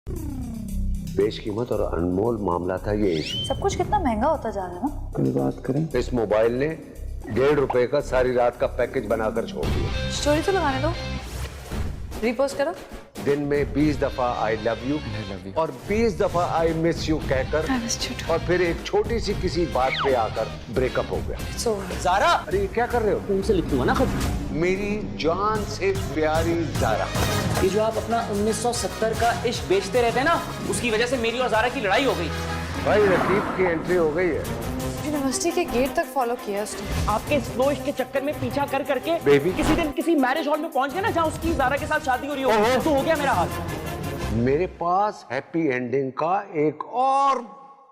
बेशकीमत और अनमोल मामला था ये इश्क। सब कुछ कितना महंगा होता जा रहा है ना। कोई बात करें। इस मोबाइल ने ₹1.5 का सारी रात का पैकेज बनाकर छोड़ दिया। स्टोरी तो लगाने दो, रीपोस्ट करो। दिन में 20 दफा आई लव यू और 20 दफा आई मिस यू कहकर और फिर एक छोटी सी किसी बात पे आकर ब्रेकअप हो गया। ज़ारा, अरे ये क्या कर रहे हो? तुमसे लिख दूंगा ना खत। मेरी जान से प्यारी ज़ारा, ये जो आप अपना 1970 का इश्क बेचते रहते हैं ना, उसकी वजह से मेरी और ज़ारा की लड़ाई हो गई। भाई रकीब की एंट्री हो गई है। यूनिवर्सिटी के गेट तक फॉलो किया उसने। आपके स्लो इश्क के चक्कर में पीछा कर करके बेबी किसी दिन किसी मैरिज हॉल में पहुंच गए ना, जहाँ उसकी ज़ारा के साथ शादी हो रही हो, तो हो गया मेरा हाल। मेरे पास हैप्पी एंडिंग का एक और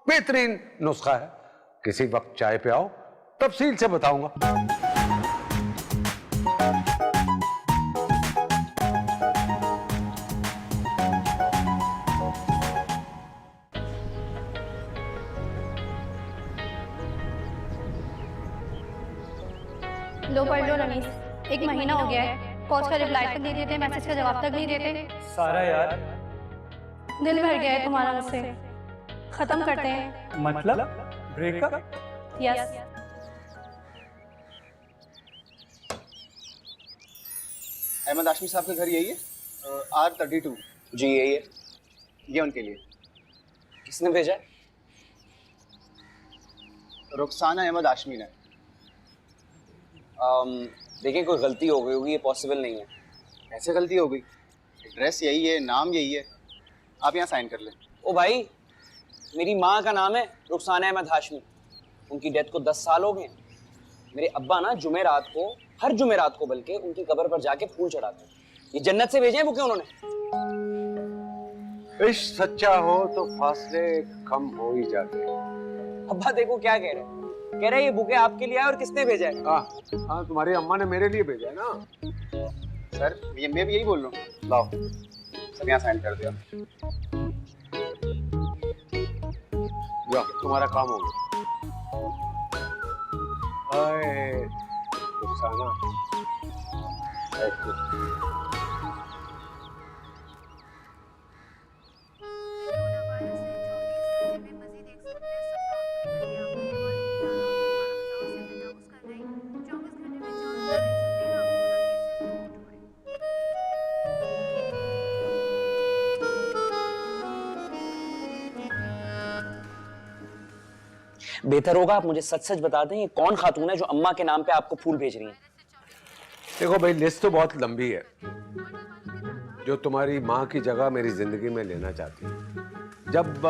बेहतरीन नुस्खा है। किसी वक्त चाय पे आओ, तफसील से बताऊंगा। लो पढ़ लो रमीज, 1 महीना हो गया है, कॉल्स का रिप्लाई तक नहीं देते, मैसेज का जवाब तक नहीं देते। सारा यार, दिल भर गया है तुम्हारा मुझसे, खत्म करते हैं। मतलब ब्रेकअप? यस। अहमद हाशमी साहब का घर यही है? R32। जी यही है। ये उनके लिए। किसने भेजा? रुखसाना अहमद हाशमी ने। देखिए कोई गलती हो गई होगी, ये पॉसिबल नहीं है। ऐसे गलती हो गई? एड्रेस यही है, नाम यही है, आप यहाँ साइन कर लें। ओ भाई, मेरी माँ का नाम है रुखसाना अहमद हाशमी। उनकी डेथ को 10 साल हो गए। मेरे अब्बा ना जुमेरात को, हर जुमेरात को बल्कि, उनकी कब्र पर जाके फूल चढ़ाते हैं। ये जन्नत से भेजे हैं बुके उन्होंने। इश्क सच्चा हो तो फासले कम हो ही जाते हैं। अब्बा देखो क्या कह रहे हैं, कह रहे हैं ये बुके आपके लिए आए और किसने भेजा है? हाँ, तुम्हारी अम्मा ने मेरे लिए भेजा है ना। सर मैं भी यही बोल रहा हूँ। लाओ सब यहाँ साइन कर दिया। जाओ, तुम्हारा काम हो गया। हाय रुखसाना, बेहतर होगा आप मुझे सच सच बता दें, ये कौन खातून है जो अम्मा के नाम पे आपको फूल भेज रही है? देखो भाई, लिस्ट तो बहुत लंबी है जो तुम्हारी माँ की जगह मेरी जिंदगी में लेना चाहती है। जब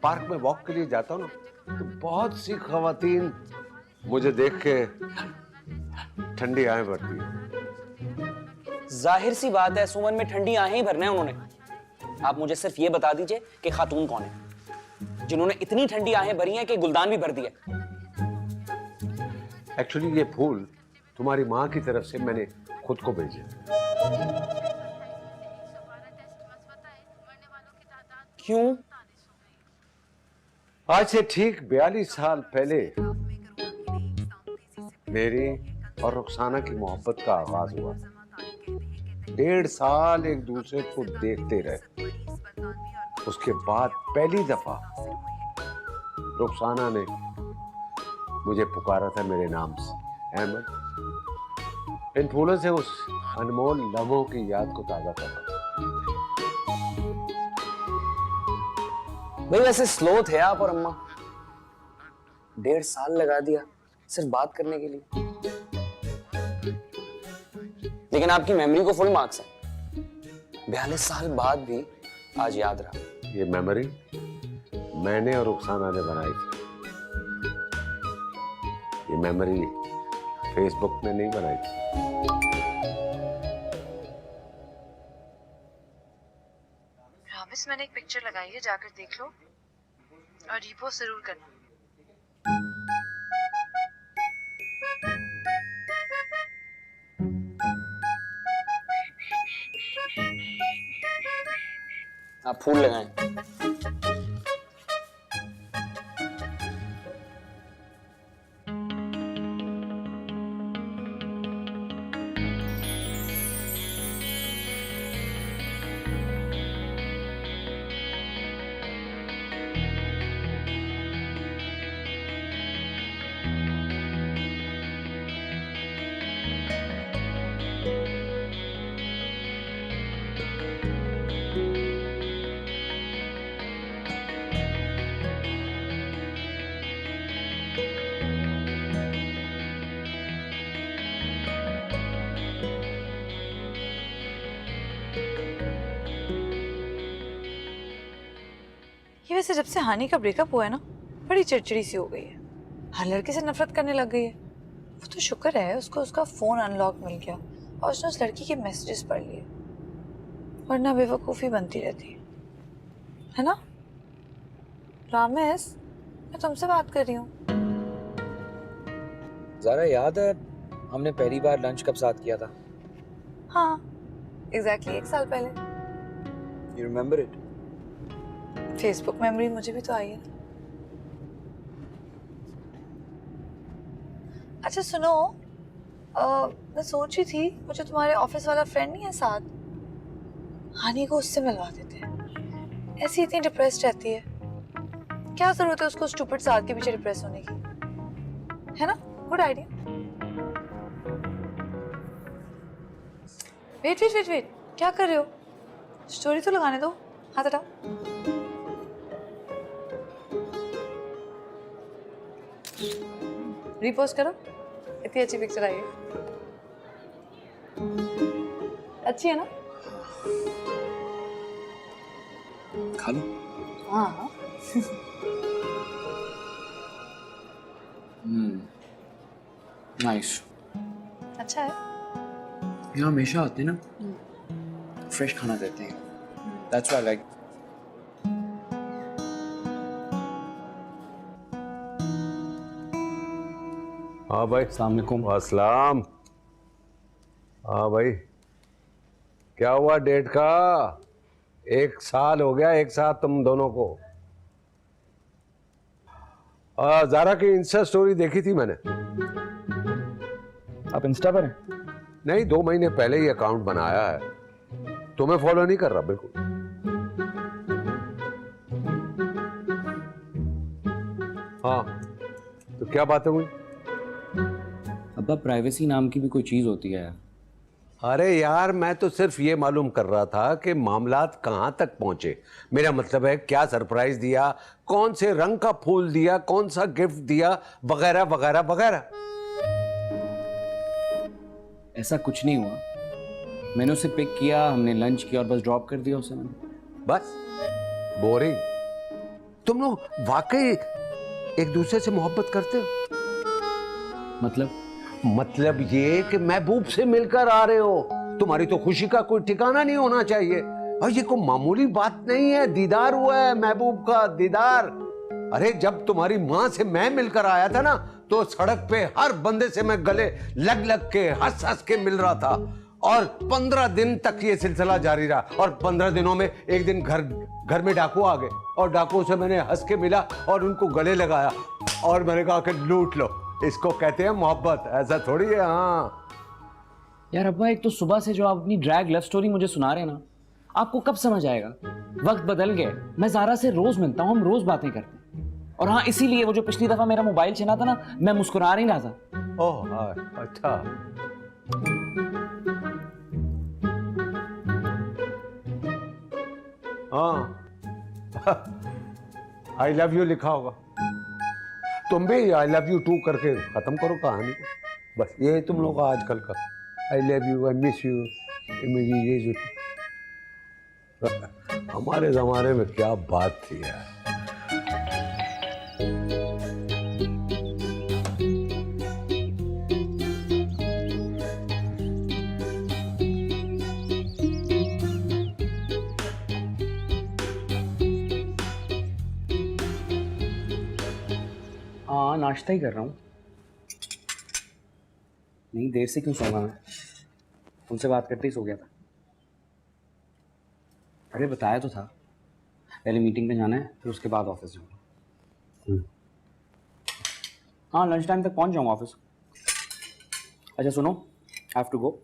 पार्क में वॉक के लिए जाता हूँ ना, तो बहुत सी खवातीन मुझे देख के ठंडी आहें भरती है। जाहिर सी बात है, सुमन में ठंडी आहें ही भरने हैं उन्होंने। आप मुझे सिर्फ ये बता दीजिए कि खातून कौन है जिन्होंने इतनी ठंडी आहें भरी हैं कि गुलदान भी भर दिया। एक्चुअली ये फूल तुम्हारी माँ की तरफ से मैंने खुद को भेजे। क्यों? आज से ठीक 42 साल पहले मेरी और रुखसाना की मोहब्बत का आगाज हुआ। 1.5 साल एक दूसरे को देखते रहे। उसके बाद पहली दफा रुखसाना ने मुझे पुकारा था मेरे नाम से, अहमद। इन फूलों से उस अनमोल लम्हों की याद को ताजा करा। भाई वैसे स्लो थे आप और अम्मा, 1.5 साल लगा दिया सिर्फ बात करने के लिए। लेकिन आपकी मेमोरी को फुल मार्क्स है। 42 साल बाद भी आज याद रहा। ये मेमोरी मैंने और रुखसाना ने बनाई थी। ये मेमोरी फेसबुक में नहीं बनाई थी। रामिस, मैंने एक पिक्चर लगाई है, जाकर देख लो और रीपोस्ट जरूर करना। आप फूल लगाएं। ये वैसे जब से हानि का ब्रेकअप हुआ है ना, बड़ी चिड़चिड़ी सी हो गई है। हर लड़के से नफरत करने लग गई है। वो तो शुक्र है उसको उसका फोन अनलॉक मिल गया और उसने उस लड़की के मैसेजेस पढ़ लिए, वरना बेवकूफ़ी बनती रहती है ना। रामेश, मैं तुमसे बात कर रही हूँ। ज़रा याद है हमने पहली बार लंच कब साथ किया था? हाँ, एग्जैक्टली 1 साल पहले। You remember it? Facebook memory मुझे भी तो आई है। अच्छा सुनो, मैं सोच रही थी मुझे तुम्हारे ऑफिस वाला फ्रेंड नहीं है साथ, हानि को उससे मिलवा देते हैं। ऐसी इतनी डिप्रेस्ड रहती है, क्या जरूरत है उसको स्टूपिड साथ के पीछे डिप्रेस होने की, है ना? Good idea. Wait wait wait wait, क्या कर रहे हो? स्टोरी तो लगाने दो, हाथ हटाओ। रीपोस्ट करो, इतनी अच्छी पिक्चर आई है। अच्छी है ना? खा लो। हाँ हाँ। नाइस। अच्छा है। यहाँ हमेशा आते हैं ना, फ्रेश खाना देते हैं। That's why I like. हाँ भाई। अस्सलाम वालेकुम। अस्सलाम। हाँ भाई, क्या हुआ डेट का? 1 साल हो गया एक साथ तुम दोनों को। ज़ारा की इंस्टा स्टोरी देखी थी मैंने। आप इंस्टा पर हैं? नहीं, 2 महीने पहले ही अकाउंट बनाया है। तुम्हें फॉलो नहीं कर रहा बिल्कुल। हाँ, तो क्या बातें हुई? अब्बा, प्राइवेसी नाम की भी कोई चीज होती है? अरे यार, मैं तो सिर्फ ये मालूम कर रहा था कि मामलात कहाँ तक पहुंचे। मेरा मतलब है क्या सरप्राइज दिया, कौन से रंग का फूल दिया, कौन सा गिफ्ट दिया, वगैरह वगैरह वगैरह। ऐसा कुछ नहीं हुआ। मैंने उसे पिक किया, हमने लंच किया और बस ड्रॉप कर दिया उसे मैंने। बस? बोरिंग। तुम लोग वाकई एक दूसरे से मोहब्बत करते हो? मतलब ये कि महबूब से मिलकर आ रहे हो। तुम्हारी तो खुशी का कोई ठिकाना नहीं होना चाहिए। और ये कोई मामूली बात नहीं है, दीदार हुआ है महबूब का, दीदार। अरे जब तुम्हारी माँ से मैं मिलकर आया था ना, तो सड़क पे हर बंदे से मैं गले लग लग के हंस हंस के मिल रहा था। और 15 दिन तक ये सिलसिला जारी रहा। और 15 दिनों में एक दिन घर में डाकू आ गए और डाकुओं से मैंने हंस के मिला और उनको गले लगाया और मैंने कहा कि लूट लो। इसको कहते हैं मोहब्बत, ऐसा थोड़ी है। हाँ यार अब्बा, एक तो सुबह से जो आप अपनी ड्रैग लव स्टोरी मुझे सुना रहे हैं ना, आपको कब समझ आएगा? वक्त बदल गए। मैं ज़ारा से रोज मिलता हूँ, हम रोज बातें करते हैं। और हाँ, इसीलिए वो जो पिछली दफा मेरा मोबाइल छीना था ना, मैं मुस्कुरा नहीं रहा था। ओह हाँ, अच्छा। हाँ, आई लव यू लिखा होगा। तुम भी आई लव यू टू करके खत्म करो कहानी को। बस ये तुम लोग का आजकल का I love you, I miss you, ये जो हमारे जमाने में क्या बात थी यार। हाँ, नाश्ता ही कर रहा हूँ। नहीं, देर से क्यों सोऊंगा मैं? उनसे बात करते ही सो गया था। अरे बताया तो था, पहले मीटिंग पे जाना है, फिर उसके बाद ऑफिस जाऊँगा। हाँ, लंच टाइम तक पहुँच जाऊँगा ऑफिस। अच्छा सुनो, आई हैव टू गो,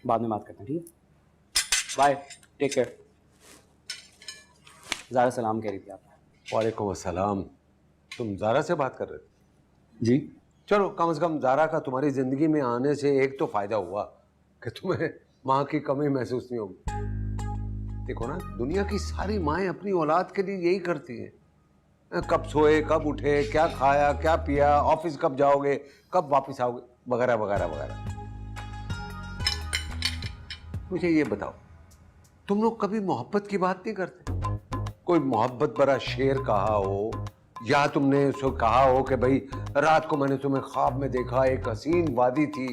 बाद में बात करते हैं, ठीक है? Bye, take care. ज़ारा सलाम कह रही थी आप। वालेकुम अस्सलाम। तुम ज़ारा से बात कर रहे थे? जी। चलो, कम से कम ज़ारा का तुम्हारी ज़िंदगी में आने से एक तो फ़ायदा हुआ कि तुम्हें माँ की कमी महसूस नहीं होगी। देखो ना, दुनिया की सारी माएँ अपनी औलाद के लिए यही करती हैं। कब सोए, कब उठे, क्या खाया, क्या पिया, ऑफिस कब जाओगे, कब वापस आओगे, वगैरह वगैरह वगैरह। मुझे ये बताओ, तुम लोग कभी मोहब्बत की बात नहीं करते? कोई मोहब्बत भरा शेर कहा हो, या तुमने उसको कहा हो कि भाई रात को मैंने तुम्हें ख्वाब में देखा, एक हसीन वादी थी,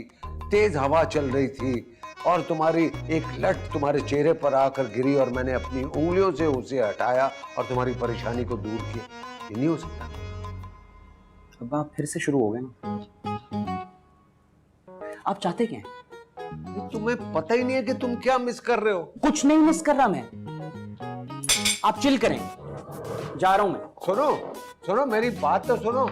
तेज हवा चल रही थी और तुम्हारी एक लट तुम्हारे चेहरे पर आकर गिरी और मैंने अपनी उंगलियों से उसे हटाया और तुम्हारी परेशानी को दूर किया। ये नहीं हो सकता। अब आप फिर से शुरू हो गए ना। आप चाहते क्या हैं? ये तुम्हें पता ही नहीं है कि तुम क्या मिस कर रहे हो। कुछ नहीं मिस कर रहा मैं। आप चिल करें, जा रहा हूं मैं। सुनो सुनो, मेरी बात तो सुनो।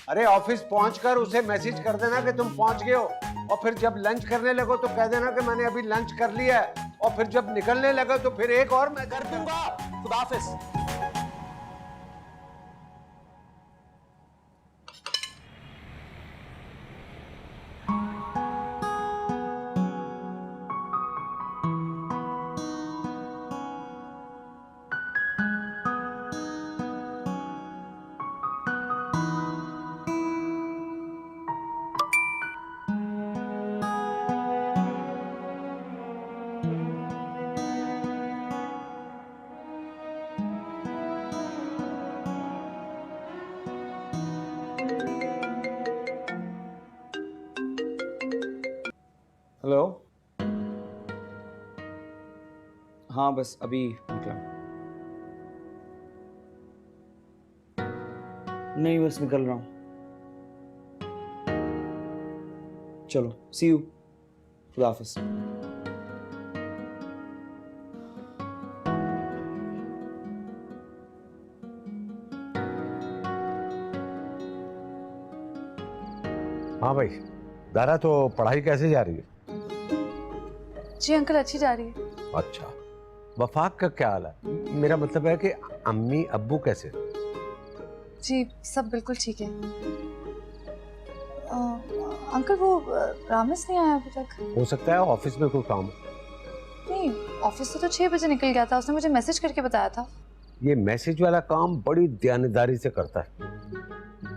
अरे ऑफिस पहुंचकर उसे मैसेज कर देना कि तुम पहुंच गए हो, और फिर जब लंच करने लगो तो कह देना कि मैंने अभी लंच कर लिया है, और फिर जब निकलने लगा तो फिर एक और मैं कर दूंगा। खुदा हाफिज। हेलो। हाँ बस अभी निकला। नहीं बस निकल रहा हूँ। चलो सी यू। खुदा हाफिज। हाँ भाई, दारा तो पढ़ाई कैसे जा रही है? जी अंकल, अच्छी जा रही है। अच्छा, वफाक का क्या हाल है? मेरा मतलब है कि अम्मी अब्बू कैसे? जी सब बिल्कुल ठीक है। अंकल वो रामेश नहीं आया अभी तक। हो सकता है ऑफिस में कोई काम हो। नहीं, ऑफिस से तो 6 बजे निकल गया था, उसने मुझे मैसेज करके बताया था। ये मैसेज वाला काम बड़ी ध्यानदारी से करता है।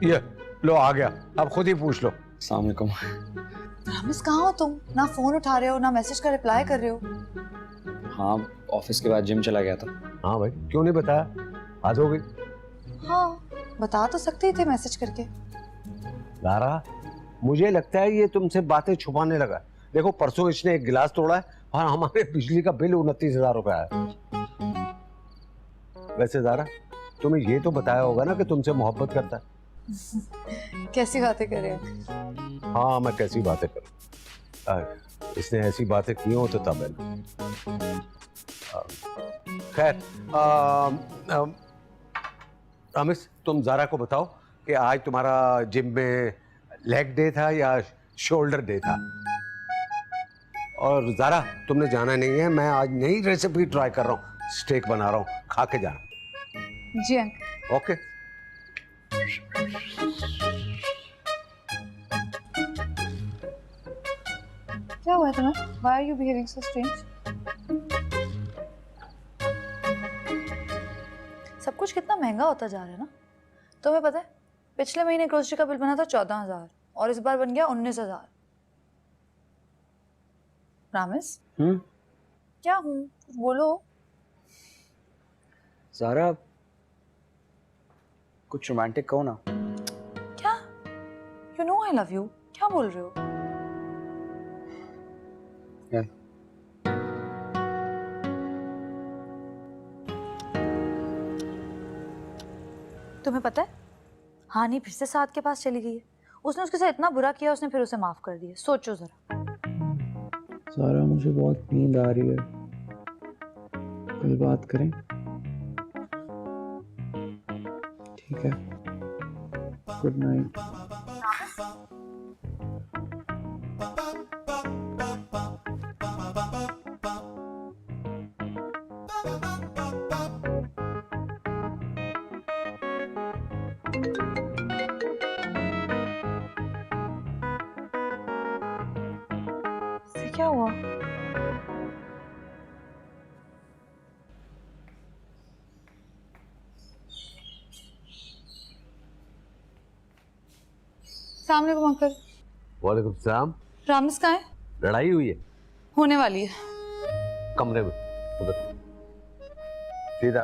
ये लो आ गया, अब खुद ही पूछ लो। अस्सलाम वालेकुम। रामेश कहाँ हो तुम? ना फोन उठा रहे हो, ना मैसेज का रिप्लाई कर रहे हो। हाँ ऑफिस के बाद जिम चला गया था। हाँ भाई, क्यों नहीं बताया? आज हो गई। हाँ बता तो सकते ही थे मैसेज करके। दारा, मुझे लगता है ये तुमसे बातें छुपाने लगा। देखो परसों इसने एक गिलास तोड़ा है और हमारे बिजली का बिल 29,000 रुपया है। वैसे दारा, तुम्हें ये तो बताया होगा ना कि तुमसे मोहब्बत करता है। कैसी बातें कर रहे हो? हाँ, मैं कैसी बातें करूं? इसने ऐसी बातें की हो तो तब है ना। खैर, रामेश तुम जारा को बताओ कि आज तुम्हारा जिम में लेग डे था या शोल्डर डे था। और जारा, तुमने जाना नहीं है, मैं आज नई रेसिपी ट्राई कर रहा हूँ, स्टेक बना रहा हूँ, खा के जाना। जी अंकल। ओके। क्या हुआ तुम्हें? Why are you behaving so strange? सब कुछ कितना महंगा होता जा रहा है ना। तुम्हें पता है पिछले महीने ग्रोसरी का बिल बना था 14,000 और इस बार बन गया 19,000। रामेश क्या हूँ, बोलो। ज़ारा कुछ रोमांटिक कहो ना। क्या? You know I love you। क्या बोल रहे हो? क्या? तुम्हें पता है हानि फिर से साद के पास चली गई है। उसने उसके साथ इतना बुरा किया, उसने फिर उसे माफ कर दिया। सोचो जरा। ज़ारा मुझे बहुत नींद आ रही है, कल बात करें? ठीक है, गुड नाइट। क्या हुआ? अस्सलाम वालेकुम अंकल। वालेकुम सलाम। रामेश कहाँ है? लड़ाई हुई है? होने वाली है। कमरे में उधर। सीधा।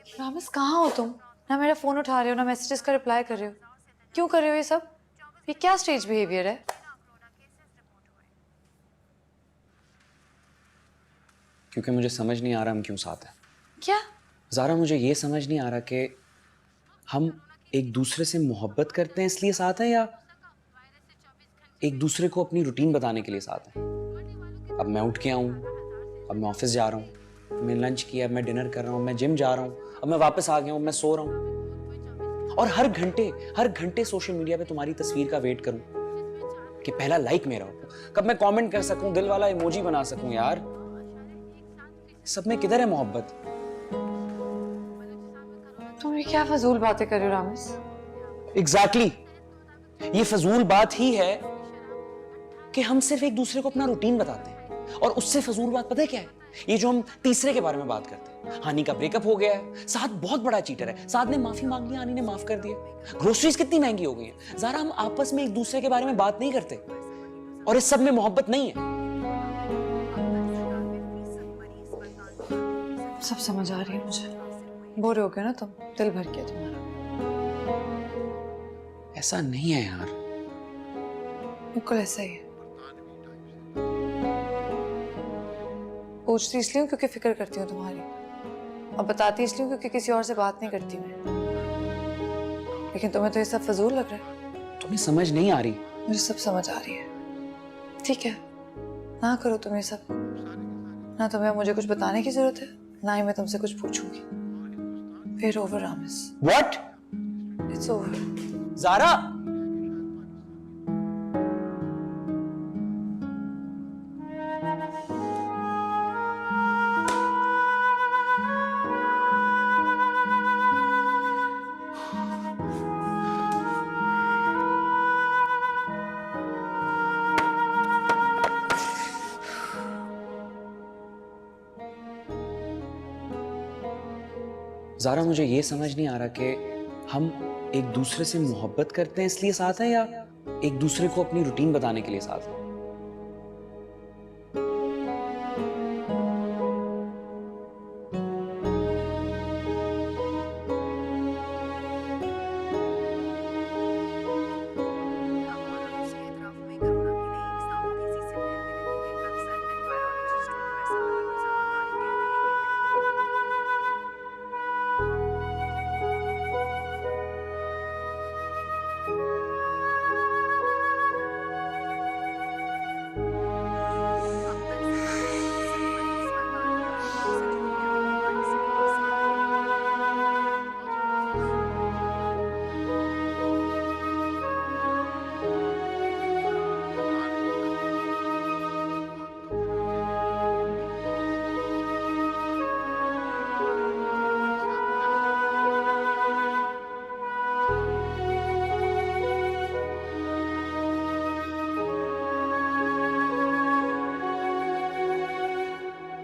रामिस कहाँ हो तुम? ना मेरा फोन उठा रहे हो, ना मैसेजेस का रिप्लाई कर रहे हो। क्यों कर रहे हो ये सब? ये क्या स्टेज बिहेवियर है? क्योंकि मुझे समझ नहीं आ रहा हम क्यों साथ हैं। क्या? ज़ारा, मुझे ये समझ नहीं आ रहा कि हम एक दूसरे से मोहब्बत करते हैं इसलिए साथ हैं, या एक दूसरे को अपनी रूटीन बताने के लिए साथ हैं। अब मैं उठ के आऊँ, अब मैं ऑफिस जा रहा हूँ, मैं लंच किया, अब मैं डिनर कर रहा हूँ, मैं जिम जा रहा हूँ, अब मैं वापस आ गया हूँ, मैं सो रहा हूँ। और हर घंटे सोशल मीडिया पे तुम्हारी तस्वीर का वेट करूँ कि पहला लाइक मेरा हो, कब मैं कमेंट कर सकूँ, दिल वाला इमोजी बना सकूँ। यार सब में किधर है मोहब्बत? तुम ये क्या फजूल बातें कर रहे हो रामिस? एग्जैक्टली ये फजूल बात ही है कि हम सिर्फ एक दूसरे को अपना रूटीन बताते हैं। और उससे फजूल बात पता है क्या है? ये जो हम तीसरे के बारे में बात करते हैं। हानि का ब्रेकअप हो गया है, साद बहुत बड़ा चीटर है, साद ने माफी मांग ली, हानि ने माफ कर दिया। ग्रोसरीज कितनी महंगी हो गई है। ज़रा हम आपस में एक दूसरे के बारे में बात नहीं करते, और इस सब में मोहब्बत नहीं है। सब समझ आ रही है मुझे। बोर हो गए ना तुम? दिल भर गया तुम्हारा। ऐसा नहीं है यार। बिल्कुल ऐसा ही है। पूछती इसलिए हूँ क्योंकि फिक्र करती हूँ तुम्हारी, और बताती इसलिए हूँ क्योंकि किसी और से बात नहीं करती मैं। लेकिन तुम्हें तो ये सब फजूल लग रहा है। तुम्हें समझ नहीं आ रही? मुझे सब समझ आ रही है। ठीक है, ना करो तुम ये सब। ना तुम्हें मुझे कुछ बताने की जरूरत है, ना ही मैं तुमसे कुछ पूछूंगी। फिर ओवर रामिस। What? It's over. Zara, Zara, मुझे ये समझ नहीं आ रहा कि हम एक दूसरे से मोहब्बत करते हैं इसलिए साथ हैं, या एक दूसरे को अपनी रूटीन बताने के लिए साथ हैं।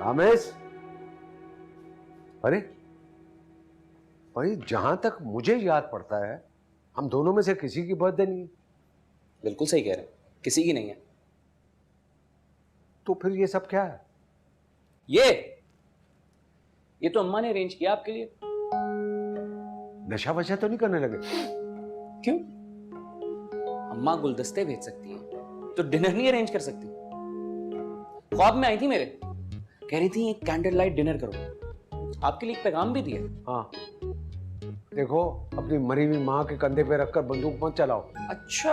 रामेश, अरे भाई, जहां तक मुझे याद पड़ता है हम दोनों में से किसी की बर्थडे नहीं है। बिल्कुल सही कह रहे हैं, किसी की नहीं है। तो फिर ये सब क्या है? ये तो अम्मा ने अरेंज किया आपके लिए। नशा वशा तो नहीं करने लगे? क्यों? अम्मा गुलदस्ते भेज सकती हैं तो डिनर नहीं अरेंज कर सकती? ख्वाब में आई थी मेरे, कह रही थी एक कैंडल लाइट डिनर करो। आपके लिए एक पैगाम भी दिया। हाँ, देखो, अपनी मरी हुई माँ के कंधे पे रखकर बंदूक मत चलाओ। अच्छा,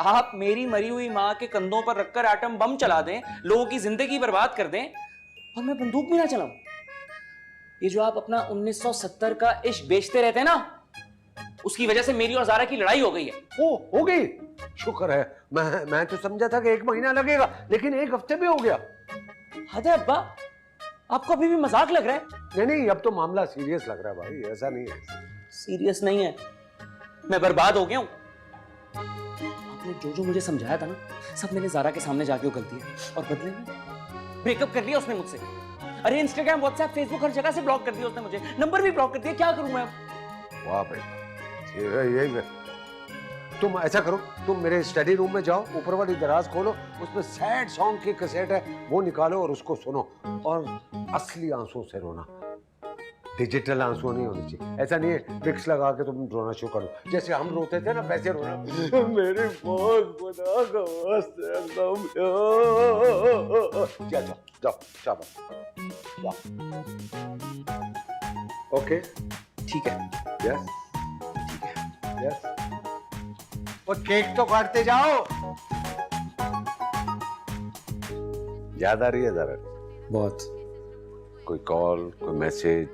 आप मेरी मरी हुई माँ के कंधों पर रखकर एटम बम चला दें, लोगों की जिंदगी बर्बाद कर दें, और मैं बंदूक भी ना चलाऊं? ये जो आप अपना 1970 का इश्क बेचते रहते हैं ना, उसकी वजह से मेरी और ज़ारा की लड़ाई हो गई है। ओ, हो गई? शुक्र है। मैं तो समझा था कि 1 महीना लगेगा, लेकिन 1 हफ्ते में हो गया। हद है अब्बा, आपको अभी भी मजाक लग रहा है? नहीं, अब तो मामला सीरियस लग रहा है भाई, ऐसा नहीं है। सीरियस नहीं है, मैं बर्बाद हो गया हूं। आपने जो जो मुझे समझाया था ना, सब मैंने ज़ारा के सामने जाके उगल दिया, और बदले में ब्रेकअप कर लिया उसने मुझसे। अरे इंस्टाग्राम, व्हाट्सएप, फेसबुक, हर जगह से ब्लॉक कर दिया उसने मुझे, नंबर भी ब्लॉक कर दिया। क्या करूं मैं? वाह भाई, ये तुम ऐसा करो, तुम मेरे स्टडी रूम में जाओ, ऊपर वाली दराज खोलो, उसमें सैड सॉन्ग की कैसेट है, वो निकालो और उसको सुनो, और असली आंसू से रोना, डिजिटल आंसू नहीं होनी चाहिए। ऐसा नहीं है विक्स लगा के तुम रोना शुरू करो, जैसे हम रोते थे ना वैसे रोना। मेरी मौत खुदा का वास्ते एकदम। जाओ जाओ शाबाश, जाओ। ओके ठीक है। यस यस, वो केक तो काटते जाओ। याद आ रही है जरा? बहुत। कोई कॉल, कोई मैसेज,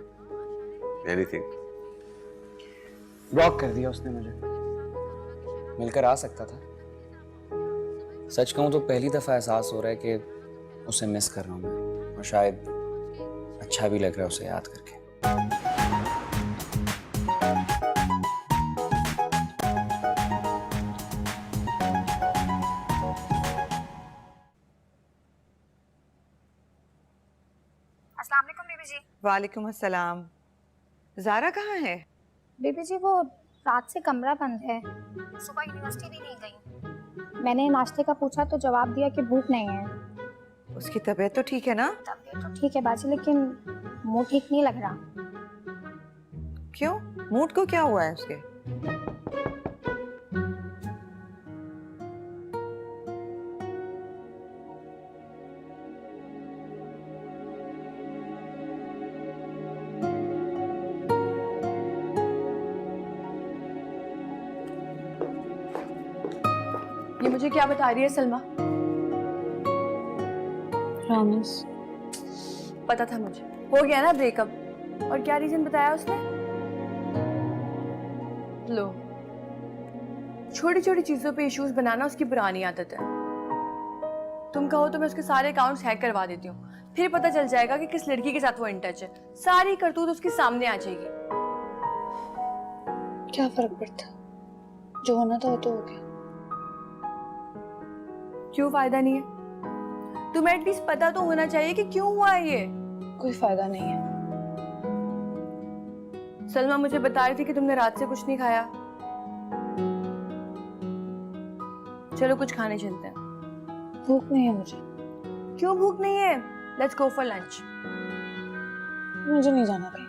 एनीथिंग? ब्लॉक कर दिया उसने मुझे। मिलकर आ सकता था। सच कहूं तो पहली दफा एहसास हो रहा है कि उसे मिस कर रहा हूं मैं, और शायद अच्छा भी लग रहा है उसे याद करके। अस्सलाम वालेकुम बीबी जी। वालेकुम अस्सलाम। ज़ारा कहाँ है? बीबी जी वो रात से कमरा बंद है, सुबह यूनिवर्सिटी भी नहीं गई। मैंने नाश्ते का पूछा तो जवाब दिया कि भूख नहीं है। उसकी तबीयत तो ठीक है ना? तबीयत तो ठीक है बाजी, लेकिन मुंह ठीक नहीं लग रहा। क्यों? मूड को क्या हुआ है उसके? ये मुझे क्या बता रही है सलमा? प्रॉमिस। पता था मुझे, हो गया ना ब्रेकअप। और क्या रीजन बताया उसने? लो, छोटी छोटी चीजों पे इश्यूज बनाना उसकी पुरानी आदत है। तुम कहो तो मैं उसके सारे अकाउंट्स हैक करवा देती हूँ, फिर पता चल जाएगा कि किस लड़की के साथ वो इन टच है। सारी करतूत उसके सामने आ जाएगी। क्या फर्क पड़ता, जो होना था वो तो हो गया। क्यों फायदा नहीं है? तुम्हें एटलीस्ट पता तो होना चाहिए कि क्यों हुआ है ये। कोई फायदा नहीं है। सलमा मुझे बता रही थी कि तुमने रात से कुछ नहीं खाया। चलो कुछ खाने चलते हैं। भूख नहीं है मुझे। क्यों भूख नहीं है? Let's go for lunch. मुझे नहीं जाना कहीं।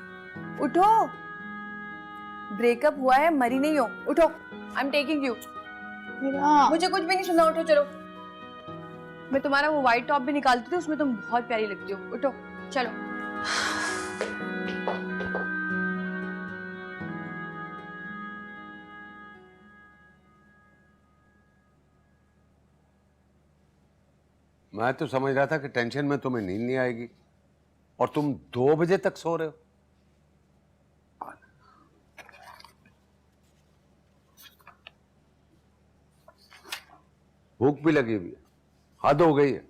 उठो, ब्रेकअप हुआ है, मरी नहीं हो। उठो, आई एम टेकिंग यू। मुझे कुछ भी नहीं सुना, उठो चलो। मैं तुम्हारा वो व्हाइट टॉप भी निकालती थी, उसमें तुम बहुत प्यारी लगती हो। उठो चलो। मैं तो समझ रहा था कि टेंशन में तुम्हें नींद नहीं आएगी, और तुम 2 बजे तक सो रहे हो। भूख भी लगी हुई है, हद हो गई है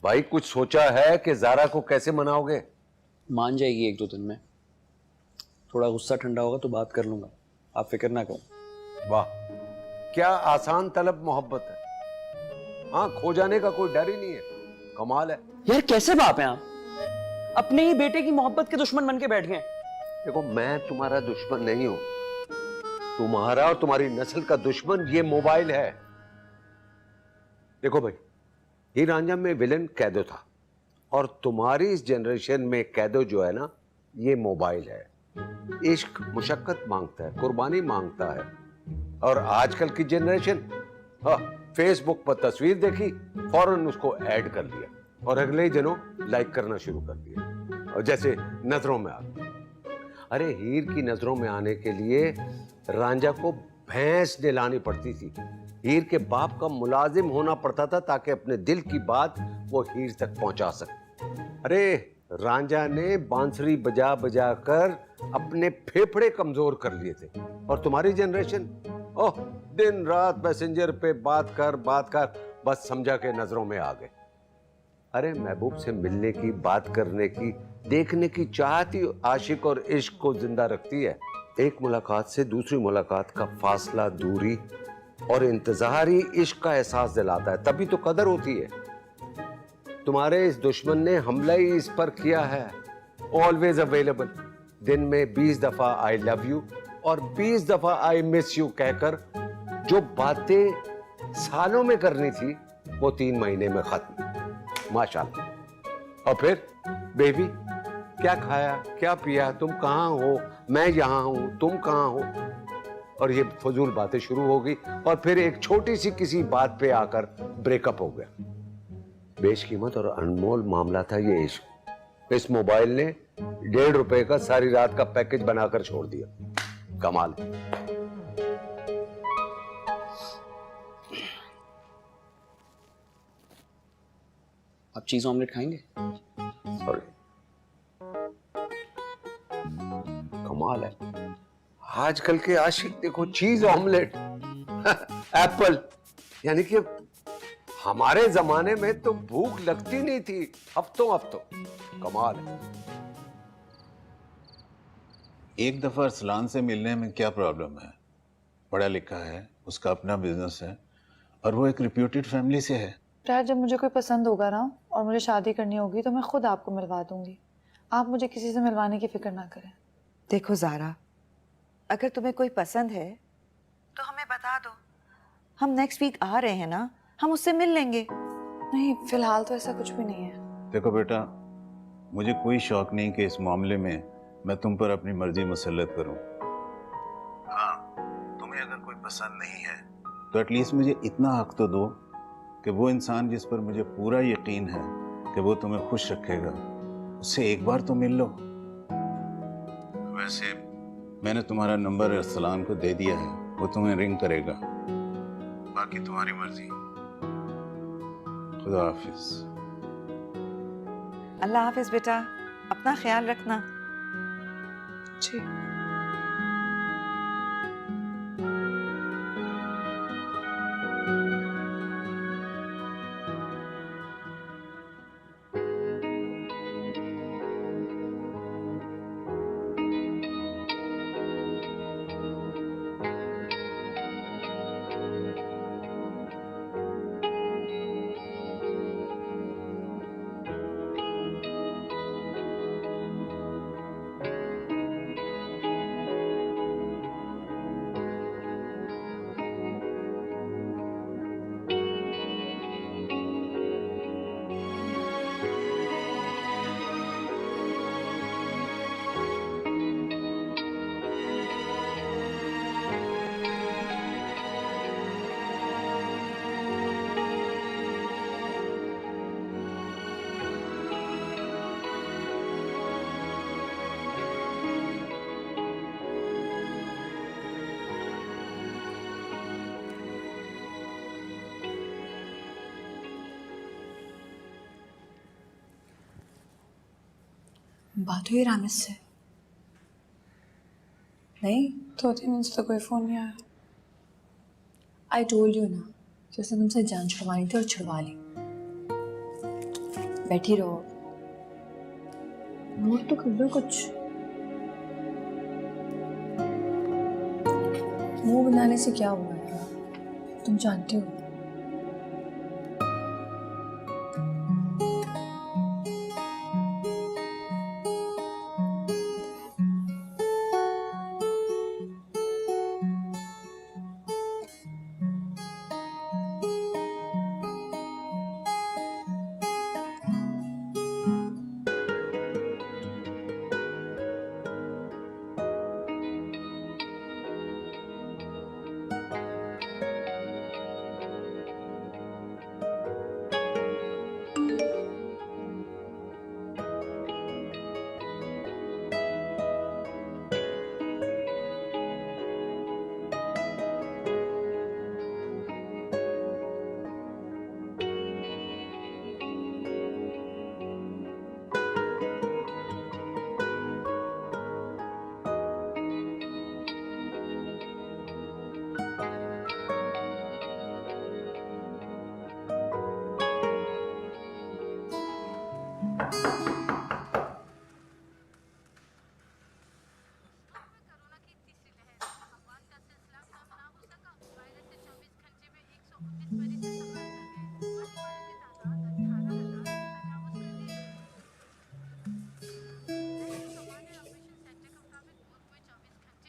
भाई। कुछ सोचा है कि ज़ारा को कैसे मनाओगे? मान जाएगी 1-2 दिन में। थोड़ा गुस्सा ठंडा होगा तो बात कर लूंगा, आप फिक्र ना करो। वाह, क्या आसान तलब मोहब्बत है। हाँ, खो जाने का कोई डर ही नहीं है। कमाल है यार कैसे बाप हैं आप, अपने ही बेटे की मोहब्बत के दुश्मन बन के बैठ गए। देखो, मैं तुम्हारा दुश्मन नहीं हूं। तुम्हारा और तुम्हारी नस्ल का दुश्मन ये मोबाइल है। देखो भाई, हीर रांझा में विलन कैदो था, और तुम्हारी इस जनरेशन में कैदो जो है ना, ये मोबाइल है। इश्क मुशक्कत मांगता है, कुर्बानी मांगता है। और आजकल की जनरेशन, हाँ, फेसबुक पर तस्वीर देखी, फौरन उसको ऐड कर लिया, और अगले ही दिनों लाइक करना शुरू कर दिया, और जैसे नजरों में आ गया। अरे हीर की नजरों में आने के लिए रांझा को भैंस दिलानी पड़ती थी। हीर के बाप का मुलाजिम होना पड़ता था ताकि अपने दिल की बात वो हीर तक पहुंचा सके। अरे रांझा ने बांसुरी बजा बजा कर अपने फेफड़े कमजोर कर लिए थे, और तुम्हारी जनरेशन, ओह, दिन रात मैसेंजर पे बात कर बस समझा के नजरों में आ गए। अरे महबूब से मिलने की, बात करने की, देखने की चाहत ही आशिक और इश्क को जिंदा रखती है। एक मुलाकात से दूसरी मुलाकात का फासला, दूरी और इंतजार ही इश्क का एहसास दिलाता है, तभी तो कदर होती है। तुम्हारे इस दुश्मन ने हमला ही इस पर किया है। ऑलवेज अवेलेबल, दिन में 20 दफा आई लव यू और 20 दफा आई मिस यू कहकर जो बातें सालों में करनी थी वो 3 महीने में खत्म। माशाल्लाह। और फिर बेबी, क्या खाया, क्या पिया, तुम कहाँ हो, मैं यहाँ हूं, तुम कहाँ हो, और ये फजूल बातें शुरू हो गई। और फिर एक छोटी सी किसी बात पे आकर ब्रेकअप हो गया। बेशकीमत और अनमोल मामला था ये इश्क। इस मोबाइल ने 1.5 रुपए का सारी रात का पैकेज बनाकर छोड़ दिया। कमाल। आप चीज ऑमलेट खाएंगे? सॉरी। कमाल है, आजकल के आशिक देखो, चीज ऑमलेट, एप्पल। यानी कि हमारे जमाने में तो भूख लगती नहीं थी हफ्तों हफ्तों। कमाल है। एक दफा अरसलान से मिलने में क्या प्रॉब्लम है? पढ़ा लिखा है, उसका अपना बिजनेस है और वो एक रिप्यूटेड फैमिली से है। डैड, जब मुझे कोई पसंद होगा ना और मुझे शादी करनी होगी तो मैं खुद आपको मिलवा दूंगी। आप मुझे किसी से मिलवाने की फिक्र ना करें। देखो ज़ारा, अगर तुम्हें कोई पसंद है तो हमें बता दो। हम नेक्स्ट वीक आ रहे हैं ना, हम उससे मिल लेंगे। नहीं, फिलहाल तो ऐसा कुछ भी नहीं है। देखो बेटा, मुझे कोई शौक नहीं कि इस मामले में मैं तुम पर अपनी मर्जी मुसल्लत करूं। हाँ, तुम्हें अगर कोई पसंद नहीं है तो एटलीस्ट मुझे इतना हक तो दो कि वो इंसान जिस पर मुझे पूरा यकीन है कि वो तुम्हें खुश रखेगा, उससे एक बार तो मिल लो। वैसे मैंने तुम्हारा नंबर अरसलान को दे दिया है, वो तुम्हें रिंग करेगा। बाकी तुम्हारी मर्जी। खुदा हाफिज। अल्लाह हाफिज बेटा, अपना ख्याल रखना। जी। बात हुई रामिस से? नहीं, 2-3 दिन से तो कोई फ़ोन नहीं आया। आई टोल्ड यू ना कि उसने तुमसे जान छुड़वानी थी और छुड़वा ली। बैठी रहो, नोट तो कर लो कुछ। मुंह बनाने से क्या हुआ है, तुम जानती हो।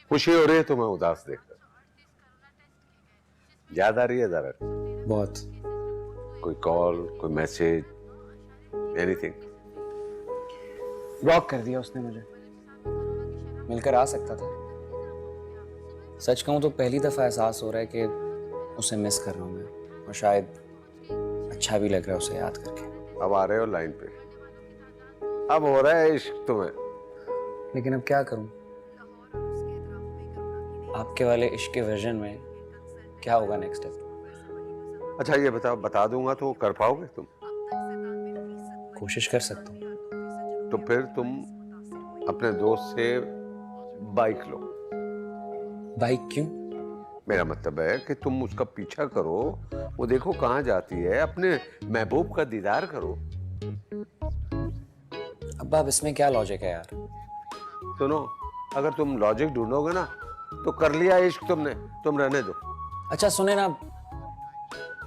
खुशी हो रही है तुम्हें उदास देखकर? याद आ रही है जरा? बहुत। कोई कॉल, कोई मैसेज, एनीथिंग? ब्लॉक कर दिया उसने मुझे। मिलकर आ सकता था। सच कहूं तो पहली दफा एहसास हो रहा है कि उसे मिस कर रहा हूं मैं, और शायद अच्छा भी लग रहा है उसे याद करके। अब आ रहे हो लाइन पे, अब हो रहा है इश्क तुम्हें। लेकिन अब क्या करूं? आपके वाले इश्क के वर्जन में क्या होगा नेक्स्ट स्टेप? अच्छा ये बताओ, बता दूंगा तो कर पाओगे तुम? कोशिश कर सकता हूं। तो फिर तुम अपने दोस्त से बाइक लो। बाइक क्यों? मेरा मतलब है कि तुम उसका पीछा करो, वो देखो कहाँ जाती है, अपने महबूब का दीदार करो। अब आप इसमें क्या लॉजिक है यार? सुनो, अगर तुम लॉजिक ढूंढोगे ना तो कर लिया इश्क तुमने, तुम रहने दो। अच्छा सुने ना,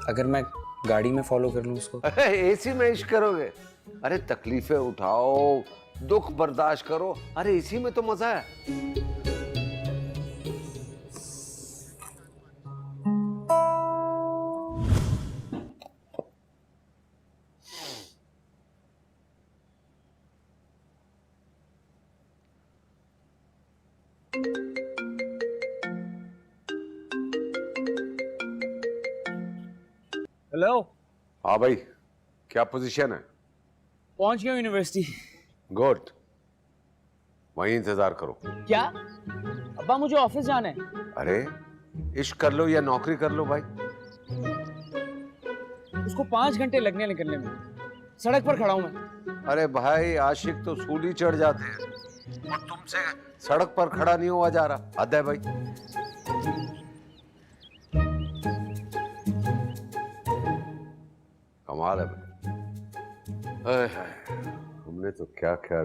अगर मैं गाड़ी में फॉलो कर लूं उसको? एसी में इश्क करोगे? अरे तकलीफें उठाओ, दुख बर्दाश्त करो, अरे इसी में तो मजा है। हेलो। हाँ भाई, क्या पोजीशन है? पहुंच गया यूनिवर्सिटी। गुड, वहीं इंतजार करो। क्या? अब्बा मुझे ऑफिस जाना है। अरे इश्क कर लो या नौकरी कर लो भाई। उसको 5 घंटे लगने निकलने में, सड़क पर खड़ा हूं मैं। अरे भाई, आशिक तो सूली चढ़ जाते हैं और तुमसे सड़क पर खड़ा नहीं हुआ जा रहा। हद है भाई। कमाल है भाई। हमने तो क्या क्या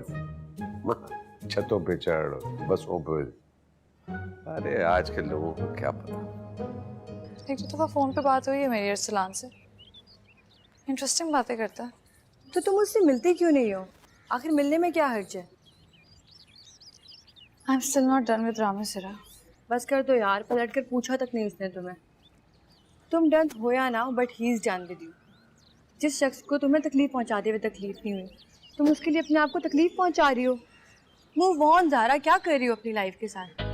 छतों पे चढ़, बसों पे। अरे आज के लोगों को क्या पता। एक दफा फोन पे बात हुई है मेरी अरसलान से, इंटरेस्टिंग बातें करता है। तो तुम उससे मिलते क्यों नहीं हो? आखिर मिलने में क्या हर्ज है? I am still not done with रामे सिरा। बस कर दो यार, पलट कर पूछा तक नहीं उसने तुम्हें। तुम डन हो या ना, but he is done with you. जिस शख्स को तुम्हें तकलीफ पहुंचा दी, हुए तकलीफ नहीं हुई, तुम उसके लिए अपने आप को तकलीफ पहुंचा रही हो। मूव ऑन ज़ारा, क्या कर रही हो अपनी लाइफ के साथ?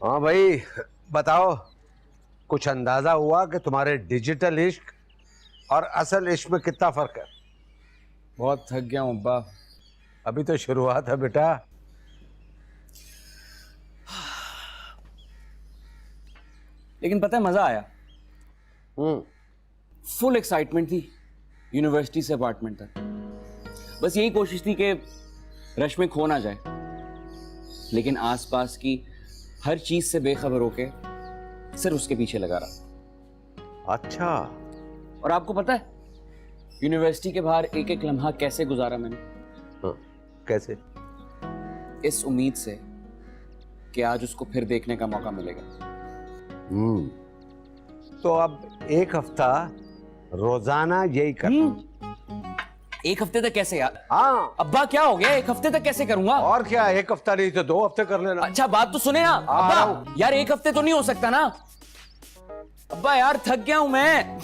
हाँ भाई बताओ, कुछ अंदाजा हुआ कि तुम्हारे डिजिटल इश्क और असल इश्क में कितना फर्क है? बहुत थक गया हूँ अब्बा। अभी तो शुरुआत है बेटा। लेकिन पता है मजा आया। फुल एक्साइटमेंट थी यूनिवर्सिटी से अपार्टमेंट तक। बस यही कोशिश थी कि रश में खो ना जाए, लेकिन आसपास की हर चीज से बेखबर होके सिर्फ उसके पीछे लगा रहा। अच्छा, और आपको पता है यूनिवर्सिटी के बाहर एक एक लम्हा कैसे गुजारा मैंने? हाँ, कैसे? इस उम्मीद से कि आज उसको फिर देखने का मौका मिलेगा। तो अब एक हफ्ता रोजाना यही कर। एक हफ्ते तक कैसे यार? हाँ, अब्बा क्या हो गया, एक हफ्ते तक कैसे करूंगा? और क्या, एक हफ्ता नहीं तो 2 हफ्ते कर लेना। अच्छा बात तो सुने ना अब्बा, यार एक हफ्ते तो नहीं हो सकता ना अब्बा, यार थक गया हूं मैं।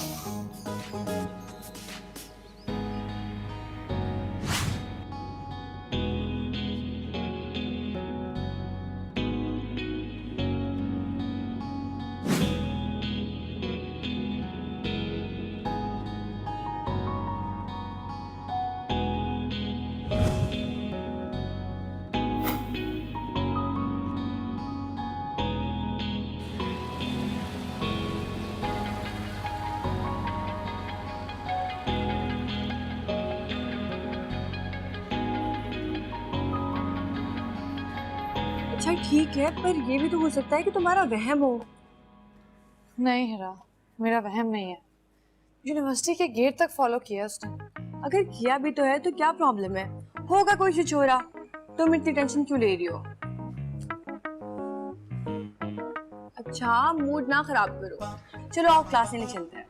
अच्छा ठीक है, पर ये भी तो हो सकता है कि तुम्हारा वहम हो। नहीं हिरा, मेरा वहम नहीं है। यूनिवर्सिटी के गेट तक फॉलो किया उसने। अगर किया भी तो है तो क्या प्रॉब्लम है, होगा कोई छिछोरा, तुम इतनी टेंशन क्यों ले रही हो? अच्छा मूड ना खराब करो, चलो आप क्लास लेने चलते हैं।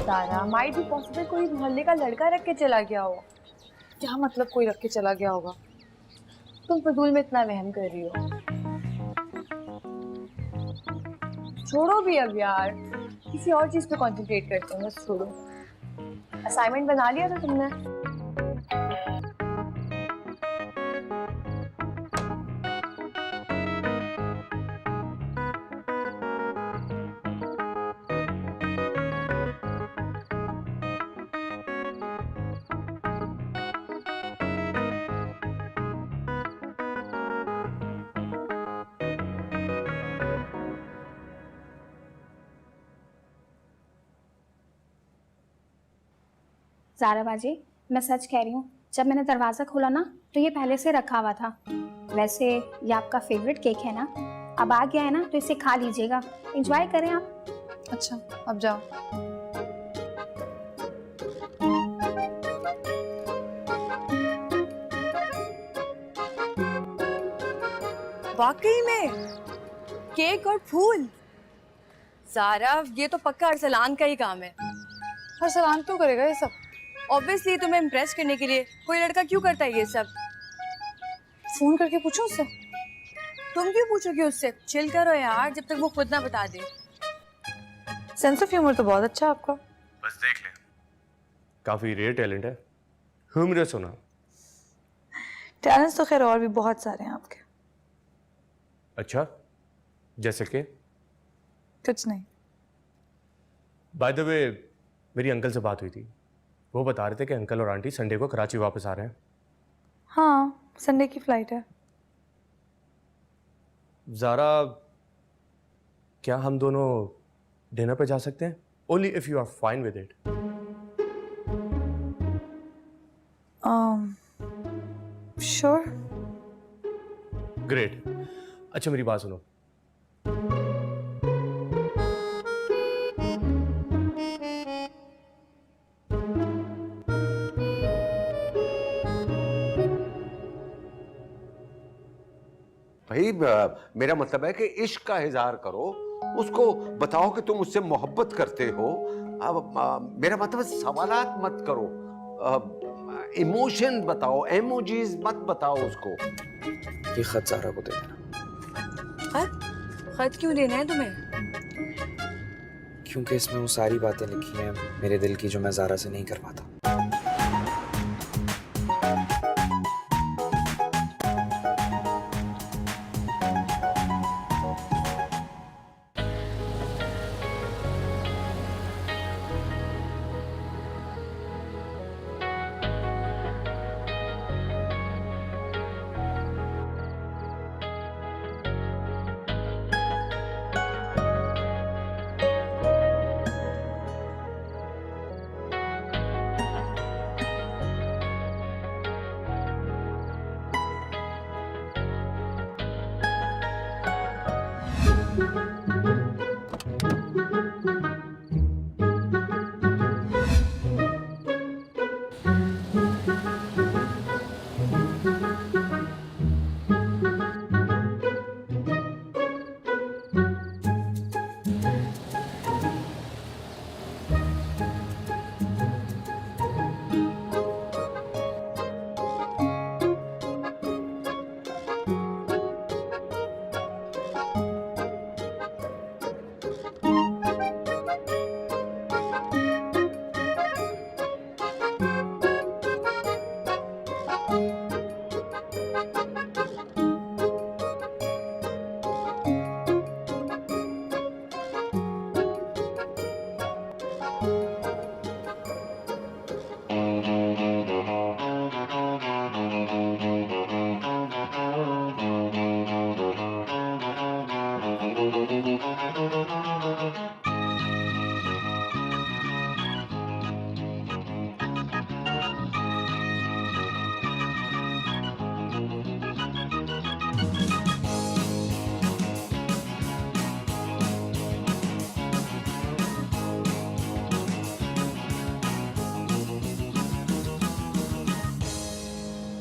सारा माइट भी पॉसिबल कोई मोहल्ले का लड़का रख के चला गया हो। क्या मतलब कोई रख के चला गया होगा? तुम फजूल में इतना वहम कर रही हो। छोड़ो भी अब यार, किसी और चीज पे कंसंट्रेट करते हैं, बस छोड़ो। असाइनमेंट बना लिया था तुमने? ज़ारा बाजी, मैं सच कह रही हूँ, जब मैंने दरवाज़ा खोला ना तो ये पहले से रखा हुआ था। वैसे ये आपका फेवरेट केक है ना, अब आ गया है ना तो इसे खा लीजिएगा, एंजॉय करें आप। अच्छा अब जाओ। वाकई में केक और फूल? ज़ारा ये तो पक्का अरसलान का ही काम है। अरसलान क्यों करेगा ये सब? ऑब्वियसली तुम्हें इम्प्रेस करने के लिए, कोई लड़का क्यों करता है ये सब? फोन करके पूछो उससे। तुम क्यों पूछोगे उससे? चिल करो यार, जब तक वो खुद ना बता दे। सेंस ऑफ ह्यूमर तो बहुत अच्छा है आपका। बस देख ले, काफी रेयर टैलेंट है, ह्यूमरस होना। टैलेंट्स तो खैर और भी बहुत सारे हैं आपके। अच्छा, जैसे कि? कुछ नहीं। बाय द वे, मेरी अंकल से बात हुई थी, वो बता रहे थे कि अंकल और आंटी संडे को कराची वापस आ रहे हैं। हाँ, संडे की फ्लाइट है। ज़ारा, क्या हम दोनों डिनर पे जा सकते हैं? Only if you are fine with it. Sure. Great. अच्छा मेरी बात सुनो, भाई मेरा मतलब है कि इश्क का इजहार करो, उसको बताओ कि तुम उससे मोहब्बत करते हो। अब मेरा मतलब है सवालात मत करो, इमोशन बताओ, एमोजीज मत बताओ उसको। ये खत ज़ारा को दे देना। खत? खत क्यों देना है तुम्हें? क्योंकि इसमें वो सारी बातें लिखी हैं मेरे दिल की जो मैं ज़ारा से नहीं कर पाता।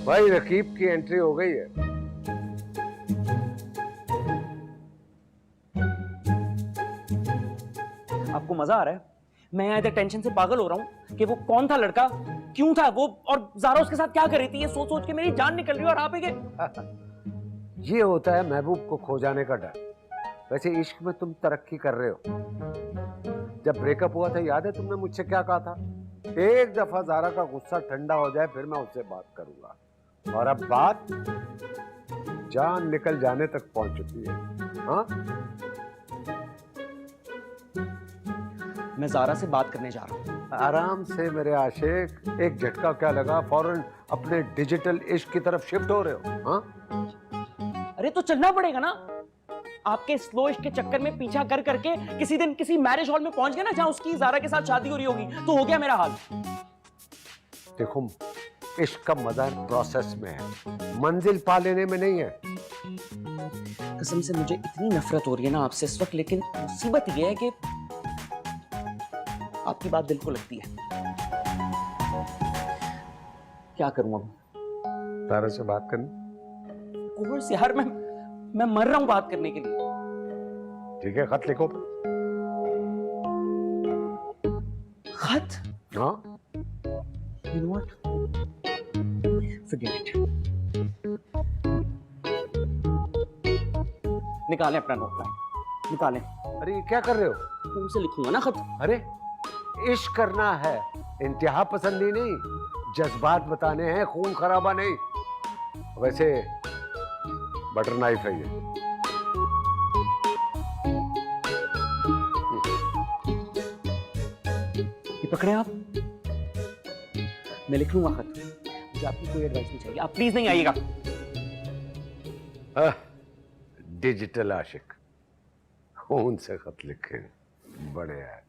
भाई रकीब की एंट्री हो गई है। आपको मजा आ रहा है? मैं यहाँ इधर टेंशन से पागल हो रहा हूँ कि वो कौन था लड़का, क्यों था वो, और ज़ारा उसके साथ क्या कर रही थी। ये सोच सोच के मेरी जान निकल रही है। और आप ये होता है महबूब को खो जाने का डर। वैसे इश्क में तुम तरक्की कर रहे हो। जब ब्रेकअप हुआ था याद है तुमने मुझसे क्या कहा था? एक दफा ज़ारा का गुस्सा ठंडा हो जाए फिर मैं उससे बात करूंगा। और अब बात जान निकल जाने तक पहुंच चुकी है। हाँ, मैं ज़ारा से बात करने जा रहा हूँ। आराम से मेरे आशिक, एक झटका क्या लगा, फौरन अपने डिजिटल इश्क की तरफ शिफ्ट हो रहे हो। हाँ, अरे तो चलना पड़ेगा ना। आपके स्लो इश्क के चक्कर में पीछा कर करके किसी दिन किसी मैरिज हॉल में पहुंच गए ना, जहां उसकी ज़ारा के साथ शादी हो रही होगी, तो हो गया मेरा हाल। देखो, इश्क का मजा प्रोसेस में है, मंजिल पा लेने में नहीं है। कसम से मुझे इतनी नफरत हो रही है ना आपसे इस वक्त, लेकिन मुसीबत ये है कि आपकी बात दिल को लगती है। क्या करूं अब? ज़ारा से बात करनी? कोर्स यार, मैं मर रहा हूं बात करने के लिए। ठीक है, खत लिखो। खत? हाँ, You know what? Forget it. निकालें अपना नोटपैड, निकालें। अरे ये क्या कर रहे हो? तुमसे लिखूंगा ना खत। अरे इश्क करना है, इंतहा पसंदी नहीं, जज्बात बताने हैं, खून खराबा नहीं। वैसे बटर नाइफ है ये। ये पकड़े आप, मैं लिख लूंगा खत। मुझे आपकी कोई एडवाइस नहीं चाहिए, आप प्लीज नहीं आइएगा। डिजिटल आशिक, उनसे खत लिखे, बड़े है।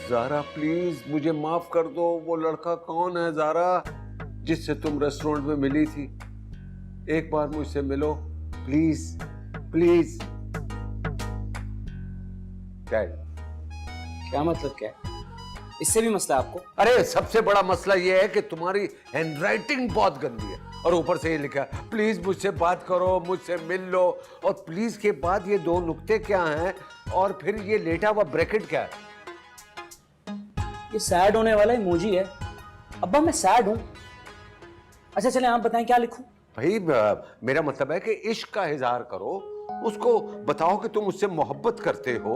ज़ारा प्लीज मुझे माफ कर दो। वो लड़का कौन है ज़ारा, जिससे तुम रेस्टोरेंट में मिली थी? एक बार मुझसे मिलो प्लीज प्लीज। क्या है? क्या मतलब क्या है? इससे भी मसला आपको? अरे सबसे बड़ा मसला ये है कि तुम्हारी हैंडराइटिंग बहुत गंदी है, और ऊपर से ये लिखा प्लीज मुझसे बात करो, मुझसे मिल लो, और प्लीज के बाद ये दो नुक्ते क्या हैं, और फिर ये लेटा हुआ ब्रैकेट क्या है? ये सैड होने वाला इमोजी है। अब्बा मैं सैड हूं। अच्छा चले आप बताएं क्या लिखूं? भाई मेरा मतलब है कि इश्क का इजहार करो, उसको बताओ कि तुम उससे मोहब्बत करते हो।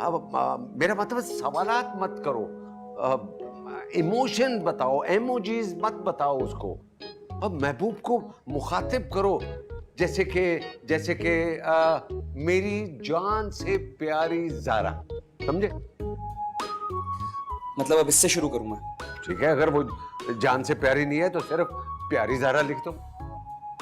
अब मेरा मतलब सवालात मत करो, इमोशन बताओ, इमोजीज मत बताओ उसको। अब महबूब को मुखातिब करो, जैसे कि मेरी जान से प्यारी ज़ारा, समझे? मतलब अब इससे शुरू करूं मैं? ठीक है, अगर वो जान से प्यारी नहीं है तो सिर्फ प्यारी ज़ारा लिख दो।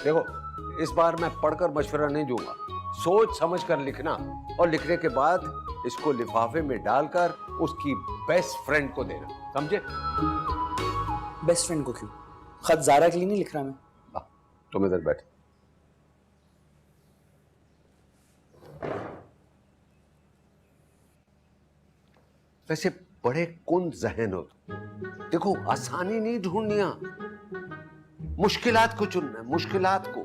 देखो इस बार मैं पढ़कर मशवरा नहीं दूंगा, सोच समझ कर लिखना, और लिखने के बाद इसको लिफाफे में डालकर उसकी बेस्ट फ्रेंड को देना, समझे? बेस्ट फ्रेंड को क्यों? खत ज़ारा के लिए नहीं लिख रहा मैं। तुम इधर बैठ। वैसे बड़े कुन जहन हो। देखो आसानी नहीं ढूंढनिया, मुश्किलात को चुनना है, मुश्किलात को,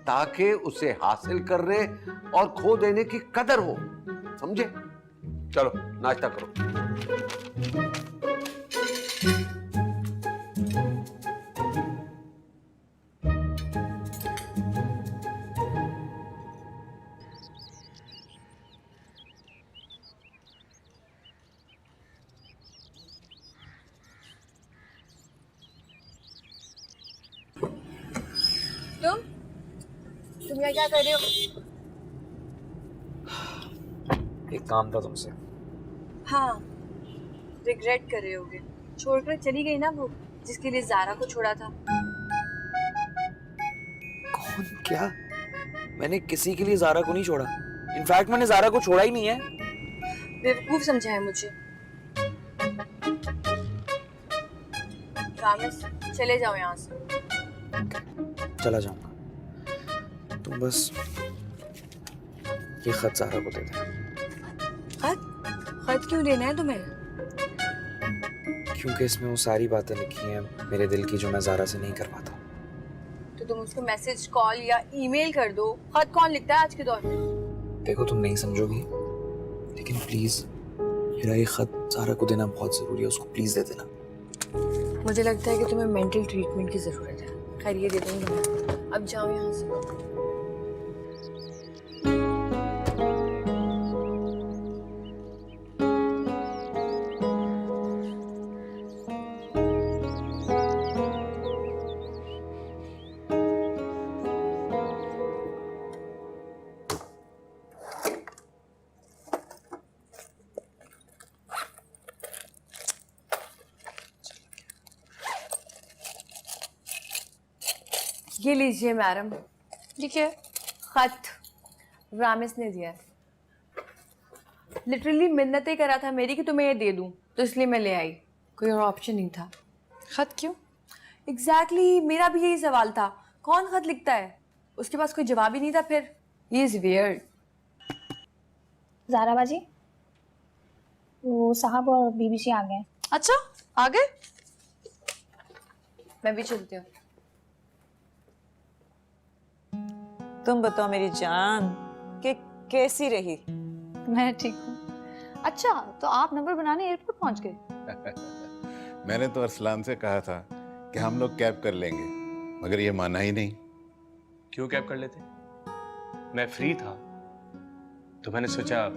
ताकि उसे हासिल करने और खो देने की कदर हो, समझे? चलो नाश्ता करो। तुम यहाँ क्या कर रहे हो? एक काम था तुमसे। हाँ, रिग्रेट कर रहे होगे। छोड़कर चली गई ना वो, जिसके लिए ज़ारा को छोड़ा था। कौन? क्या? मैंने किसी के लिए ज़ारा को नहीं छोड़ा। इनफैक्ट मैंने ज़ारा को छोड़ा ही नहीं है। बेवकूफ समझा है मुझे। रामेश, चले जाओ यहाँ से। चला जाऊंगा, तुम बस ये खत ज़ारा को दे देना। खत क्यों देना है तुम्हें? क्योंकि इसमें वो सारी बातें लिखी हैं मेरे दिल की, जो मैं ज़ारा से नहीं कर पाता। तो तुम उसको मैसेज, कॉल या ईमेल कर दो। खत कौन लिखता है आज के दौर में? देखो तुम नहीं समझोगी, लेकिन प्लीज मेरा ये खत ज़ारा को देना बहुत जरूरी है, उसको प्लीज दे देना। मुझे लगता है कि तुम्हें मेंटल ट्रीटमेंट की जरूरत है। खैर ये दे दूंगी मैं। अब जाओ यहाँ से। ये लीजिए मैडम। ठीक है। खत रामेश ने दिया है। लिटरली मिन्नतें करा था मेरी कि तुम्हें ये दे दूं, तो इसलिए मैं ले आई। कोई और ऑप्शन नहीं था। खत क्यों? एग्जैक्टली मेरा भी यही सवाल था, कौन खत लिखता है? उसके पास कोई जवाब ही नहीं था फिर। ये इज वियर्ड। ज़ारा बाजी, वो साहब और बीबी जी आ गए। अच्छा, आ गए? मैं भी चलती हूँ। तुम बताओ मेरी जान कि कैसी रही? मैं ठीक हूँ। अच्छा, तो आप नंबर बनाने एयरपोर्ट पहुंच गए? मैंने तो अरसलान से कहा था कि हम लोग कैब कर लेंगे, मगर ये माना ही नहीं। क्यों कैब कर लेते? मैं फ्री था तो मैंने सोचा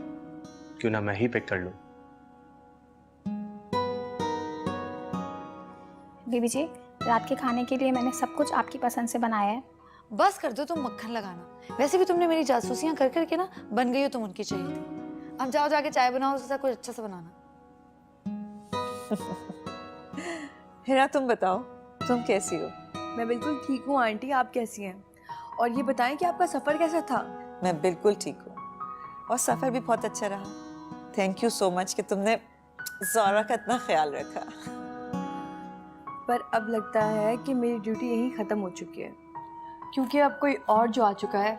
क्यों ना मैं ही पिक कर लूं। बीबी जी, रात के खाने के लिए मैंने सब कुछ आपकी पसंद से बनाया है। बस कर दो तुम मक्खन लगाना। वैसे भी तुमने मेरी जासूसियां कर करके ना बन गई हो तुम उनकी चाहिए थी। अब जाओ जाके चाय बनाओ, उसके साथ कुछ अच्छा सा बनाना। हिरा तुम बताओ, तुम कैसी हो? मैं बिल्कुल ठीक हूँ आंटी, आप कैसी हैं? और ये बताएं कि आपका सफ़र कैसा था? मैं बिल्कुल ठीक हूँ और सफ़र भी बहुत अच्छा रहा। थैंक यू सो मच कि तुमने ज़ारा का इतना ख्याल रखा। पर अब लगता है कि मेरी ड्यूटी यहीं ख़त्म हो चुकी है, क्योंकि अब कोई और जो आ चुका है।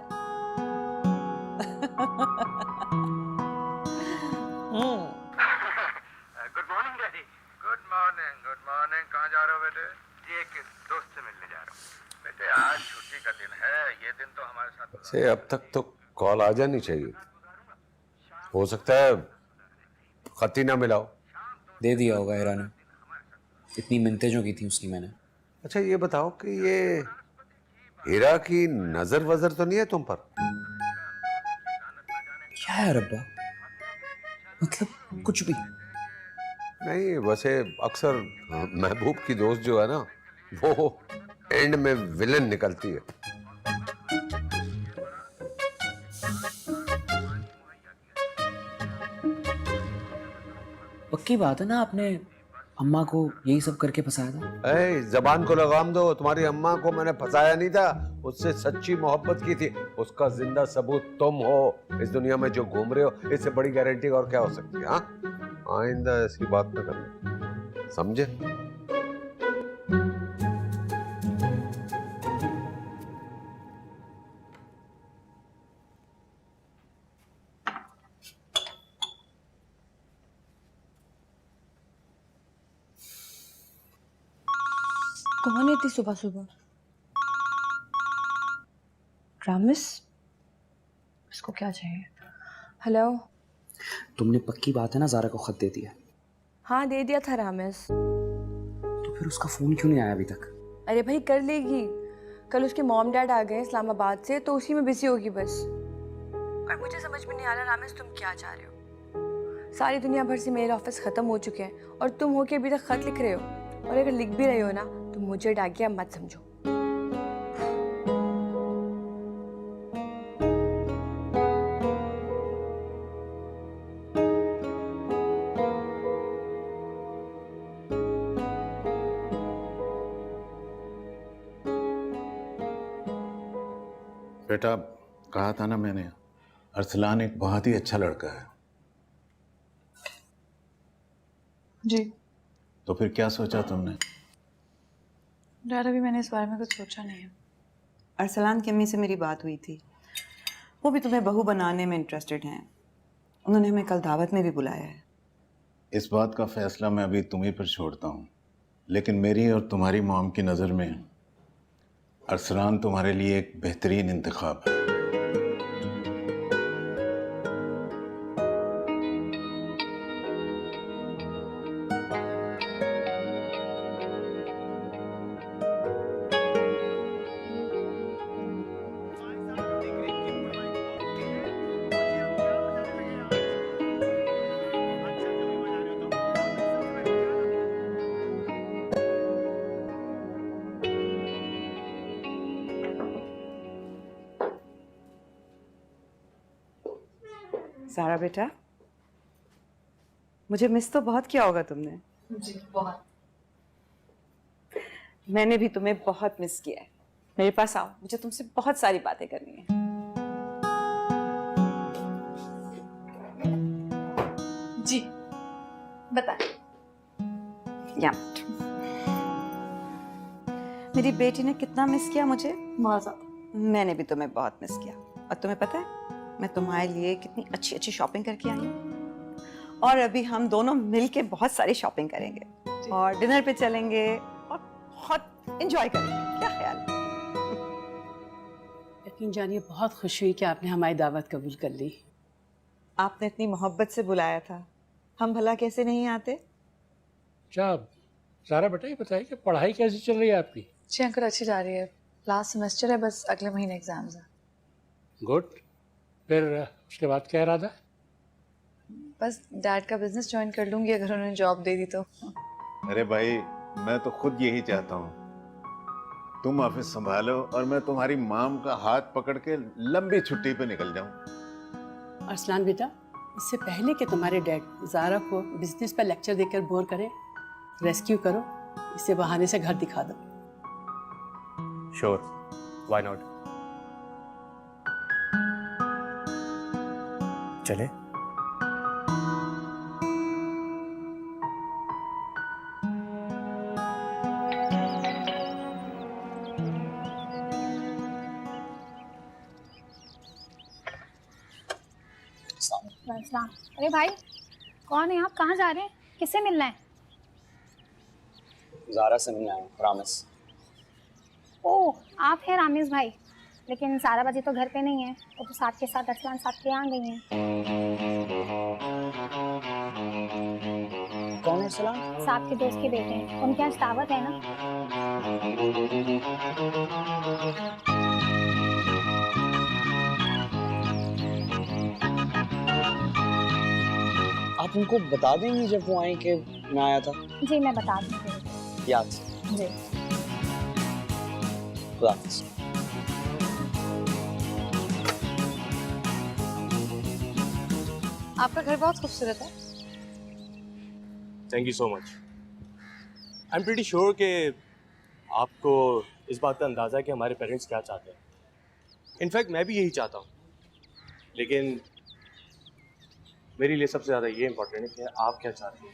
Good morning daddy. Good morning, good morning. कहाँ जा रहे हो बेटे? जी, एक दोस्त से मिलने जा रहा हूँ। बेटे आज छुट्टी का दिन है, ये दिन तो हमारे साथ। से अब तक तो कॉल आ जानी चाहिए। हो सकता है खत ही ना मिलाओ। दे दिया होगा हिरा ने, इतनी मिन्नतें जो की थी उसकी मैंने। अच्छा ये बताओ कि ये हीरा की नजर वजर तो नहीं है तुम पर? क्या है रब्बा, मतलब कुछ भी नहीं, वैसे अक्सर महबूब की दोस्त जो है ना, वो एंड में विलन निकलती है। पक्की बात है ना, आपने अम्मा को यही सब करके फंसाया था? ऐ जबान को लगाम दो। तुम्हारी अम्मा को मैंने फंसाया नहीं था, उससे सच्ची मोहब्बत की थी। उसका जिंदा सबूत तुम हो इस दुनिया में जो घूम रहे हो। इससे बड़ी गारंटी और क्या हो सकती है? हाँ, आइंदा ऐसी बात ना करना, समझे? कौन है इतनी सुबह सुबह? रामिस? इसको क्या चाहिए? हेलो। तुमने पक्की बात है ना ज़ारा को खत दे दिया? हाँ दे दिया था रामिस। तो फिर उसका फोन क्यों नहीं आया अभी तक? अरे भाई कर लेगी, कल उसके मॉम डैड आ गए इस्लामाबाद से, तो उसी में बिजी होगी बस। और मुझे समझ में नहीं आ रहा रामिस तुम क्या चाह रहे हो? सारी दुनिया भर से मेरे ऑफिस खत्म हो चुके हैं और तुम हो के अभी तक खत लिख रहे हो। और अगर लिख भी रहे हो ना तो मुझे डाकिया मत समझो। बेटा कहा था ना मैंने, अरसलान एक बहुत ही अच्छा लड़का है। जी तो फिर क्या सोचा तुमने? डैड, अभी मैंने इस बारे में कुछ सोचा नहीं है। अरसलान की अम्मी से मेरी बात हुई थी, वो भी तुम्हें बहू बनाने में इंटरेस्टेड हैं। उन्होंने हमें कल दावत में भी बुलाया है। इस बात का फैसला मैं अभी तुम्ही पर छोड़ता हूँ, लेकिन मेरी और तुम्हारी मॉम की नज़र में अरसलान तुम्हारे लिए एक बेहतरीन इंतखाब है। सारा बेटा, मुझे मिस तो बहुत किया होगा तुमने। जी बहुत। मैंने भी तुम्हें बहुत मिस किया है। मेरे पास आओ, मुझे तुमसे बहुत सारी बातें करनी है। बता। या मेरी बेटी ने कितना मिस किया मुझे। बहुत ज्यादा। मैंने भी तुम्हें बहुत मिस किया। और तुम्हें पता है मैं तुम्हारे लिए कितनी अच्छी अच्छी शॉपिंग करके आई हूँ। और अभी हम दोनों मिलके बहुत सारी शॉपिंग करेंगे और डिनर पे चलेंगे और बहुत एंजॉय करेंगे। क्या ख्याल है? यकीन जानिए बहुत खुशी हुई कि आपने हमारी दावत कबूल कर ली। आपने इतनी मोहब्बत से बुलाया था, हम भला कैसे नहीं आते। अच्छा सारा बेटा ये बताइए कि पढ़ाई कैसी चल रही है आपकी? जी अंकल अच्छी जा रही है। लास्ट सेमेस्टर है, बस अगले महीने एग्जाम्स हैं। गुड। फिर उसके बाद क्या इरादा है? बस डैड का बिजनेस ज्वाइन कर लूंगी अगर उन्होंने जॉब दे दी तो। अरे भाई मैं तो खुद यही चाहता हूँ, तुम ऑफिस संभालो और मैं तुम्हारी माम का हाथ पकड़ के लंबी छुट्टी पे निकल जाऊं। अरसलान बेटा, इससे पहले कि तुम्हारे डैड ज़ारा को बिजनेस पर लेक्चर देकर बोर करें, रेस्क्यू करो, इसे बहाने से घर दिखा दो। Sure, why not. चले। अरे भाई कौन है आप? कहाँ जा रहे हैं? किससे मिलना है? ज़ारा से नहीं आया, रामेश। ओह आप हैं रामेश भाई। लेकिन सारा बाजी तो घर पे नहीं है, वो तो साथ के साथ अरसलान साथ के यहाँ गई हैं। कौन है अरसलान? साहब के दोस्त के बेटे हैं, उनके यहाँ दावत है ना। आप उनको बता देंगी जब वो आए कि मैं आया था? जी मैं बता दूँगी। याद से। जी खुदा हाफिज़। आपका घर बहुत खूबसूरत है। Thank you so much. I am pretty sure कि आपको इस बात का अंदाज़ा है कि हमारे पेरेंट्स क्या चाहते हैं। इनफैक्ट मैं भी यही चाहता हूँ, लेकिन मेरे लिए सबसे ज़्यादा ये इम्पोर्टेंट है कि आप क्या चाहते हैं।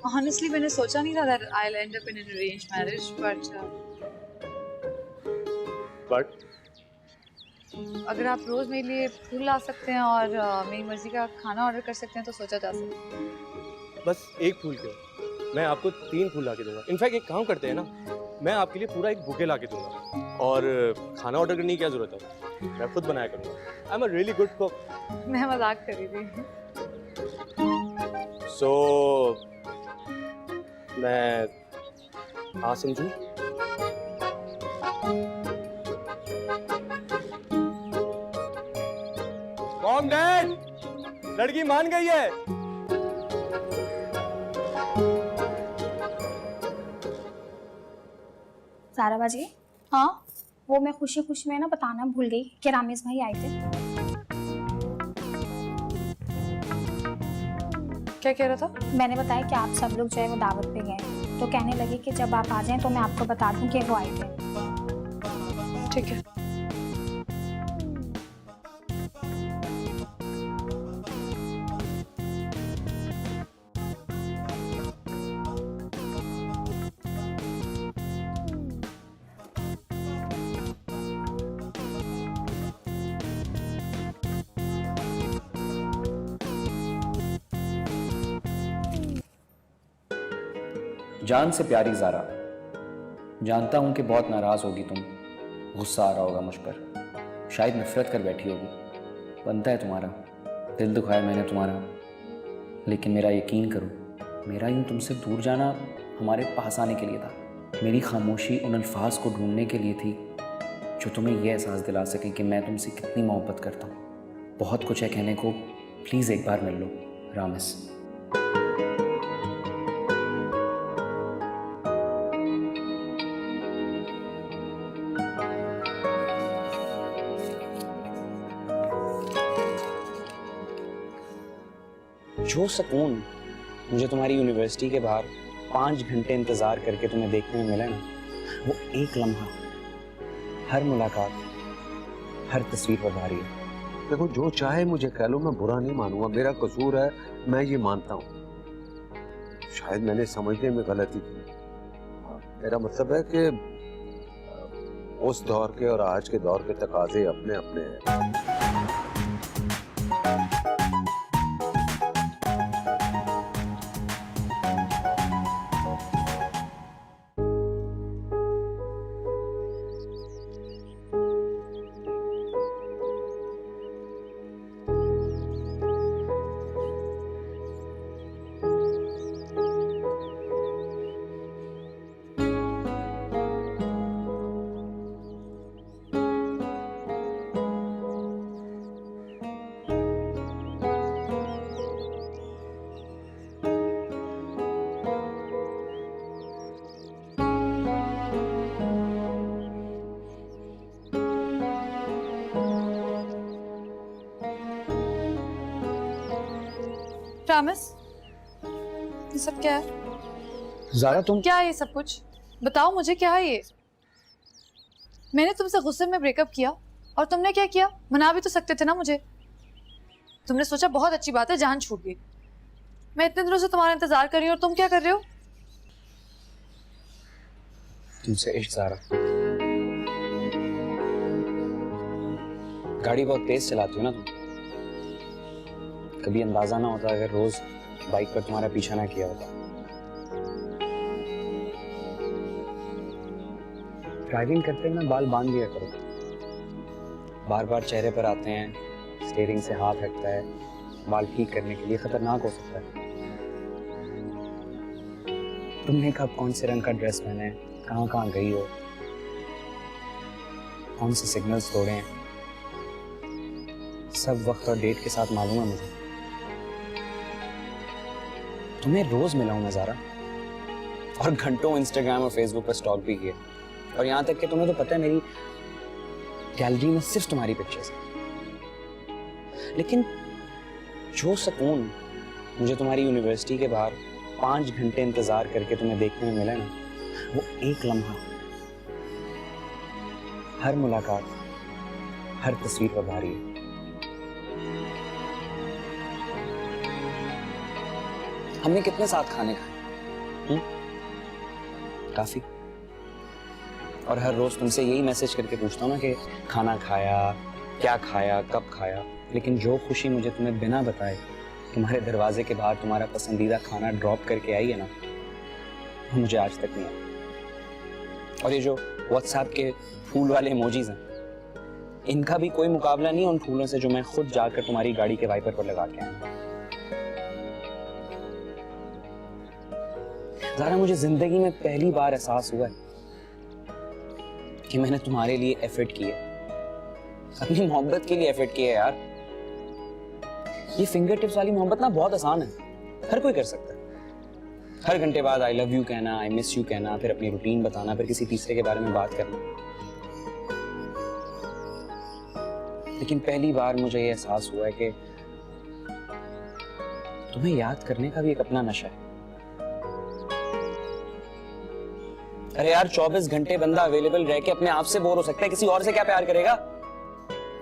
Honestly, मैंने सोचा नहीं था that I'll end up in an arranged marriage, but अगर आप रोज मेरे लिए फूल ला सकते हैं और मेरी मर्जी का खाना ऑर्डर कर सकते हैं तो सोचा जा सकता है। बस एक फूल क्यों, मैं आपको 3 फूल ला के दूंगा। इनफैक्ट एक काम करते हैं ना, मैं आपके लिए पूरा एक बुके ला के दूंगा और खाना ऑर्डर करने की क्या ज़रूरत है, मैं खुद बनाया करूँगा। I am a really good cook. मैं मजाक कर रही थी। सो मैं हाँ समझूं? मॉम डैड, लड़की मान गई है। सारा बाजी। हाँ वो मैं खुशी खुशी में ना बताना भूल गई कि रामेश भाई आए थे। क्या कह रहा था? मैंने बताया कि आप सब लोग जो है वो दावत पे गए, तो कहने लगे कि जब आप आ जाएं तो मैं आपको बता दूं कि वो आए थे। ठीक है। जान से प्यारी ज़ारा, जानता हूँ कि बहुत नाराज़ होगी तुम, गुस्सा आ रहा होगा मुझ पर, शायद नफरत कर बैठी होगी। बनता है तुम्हारा, दिल दुखाया मैंने तुम्हारा, लेकिन मेरा यकीन करो, मेरा यूँ तुमसे दूर जाना हमारे पास आने के लिए था। मेरी खामोशी उन अल्फाज को ढूंढने के लिए थी जो तुम्हें यह एहसास दिला सकें कि मैं तुमसे कितनी मोहब्बत करता हूँ। बहुत कुछ है कहने को, प्लीज़ एक बार मिल लो रामेश। जो सुकून मुझे तुम्हारी यूनिवर्सिटी के बाहर 5 घंटे इंतजार करके तुम्हें देखने में मिला ना, वो एक लम्हा, हर मुलाकात, हर तस्वीर पर भारी है। देखो जो चाहे मुझे कह लो, मैं बुरा नहीं मानूंगा, मेरा कसूर है, मैं ये मानता हूँ शायद मैंने समझने में गलती की। मेरा मतलब है कि उस दौर के और आज के दौर के तकाजे अपने अपने हैं। प्रॉमिस, ये सब क्या है? ज़ारा तुम क्या है ये सब कुछ? बताओ मुझे, क्या है ये? मैंने तुमसे गुस्से में ब्रेकअप किया और तुमने क्या किया? मना भी तो सकते थे ना मुझे। तुमने सोचा बहुत अच्छी बात है, जान छूट गई। मैं इतने दिनों से तुम्हारा इंतजार कर रही हूँ और तुम क्या कर रहे हो? तुमसे इश्क ज़ारा। गाड़ी बहुत तेज चलाती हो ना तुम। कभी अंदाजा ना होता अगर रोज बाइक पर तुम्हारा पीछा ना किया होता। ड्राइविंग करते हुए बाल बांध लिया करो। बार बार चेहरे पर आते हैं, स्टीयरिंग से हाथ हटता है, बाल ठीक करने के लिए खतरनाक हो सकता है। तुमने कब कौन से रंग का ड्रेस पहना है, कहाँ कहाँ गई हो, कौन से सिग्नल्स तोड़े हैं, सब वक्त और डेट के साथ मालूम है मुझे। तुम्हें रोज मिला हूं नजारा और घंटों इंस्टाग्राम और फेसबुक पर स्टॉक भी किया, और यहां तक कि तुम्हें तो पता है मेरी गैलरी में सिर्फ तुम्हारी पिक्चर्स हैं। लेकिन जो सुकून मुझे तुम्हारी यूनिवर्सिटी के बाहर 5 घंटे इंतजार करके तुम्हें देखने में मिला ना, वो एक लम्हा, हर मुलाकात, हर तस्वीर पर भारी है। हमने कितने साथ खाने खाए, काफी। और हर रोज तुमसे यही मैसेज करके पूछता हूँ ना कि खाना खाया, क्या खाया, कब खाया। लेकिन जो खुशी मुझे तुम्हें बिना बताए तुम्हारे दरवाजे के बाहर तुम्हारा पसंदीदा खाना ड्रॉप करके आई है ना, वो मुझे आज तक नहीं आई। और ये जो व्हाट्सएप के फूल वाले इमोजीज हैं, इनका भी कोई मुकाबला नहीं उन फूलों से जो मैं खुद जाकर तुम्हारी गाड़ी के वाइपर पर लगा के आया। ज़ारा, मुझे जिंदगी में पहली बार एहसास हुआ है कि मैंने तुम्हारे लिए एफर्ट किया, अपनी मोहब्बत के लिए एफर्ट किया यार। ये फिंगर टिप्स वाली मोहब्बत ना बहुत आसान है, हर कोई कर सकता है। हर घंटे बाद आई लव यू कहना, आई मिस यू कहना, फिर अपनी रूटीन बताना, फिर किसी तीसरे के बारे में बात करना। लेकिन पहली बार मुझे ये एहसास हुआ है कि तुम्हें याद करने का भी एक अपना नशा है। अरे यार, 24 घंटे बंदा अवेलेबल रह के अपने आप से बोर हो सकता है, किसी और से क्या प्यार करेगा?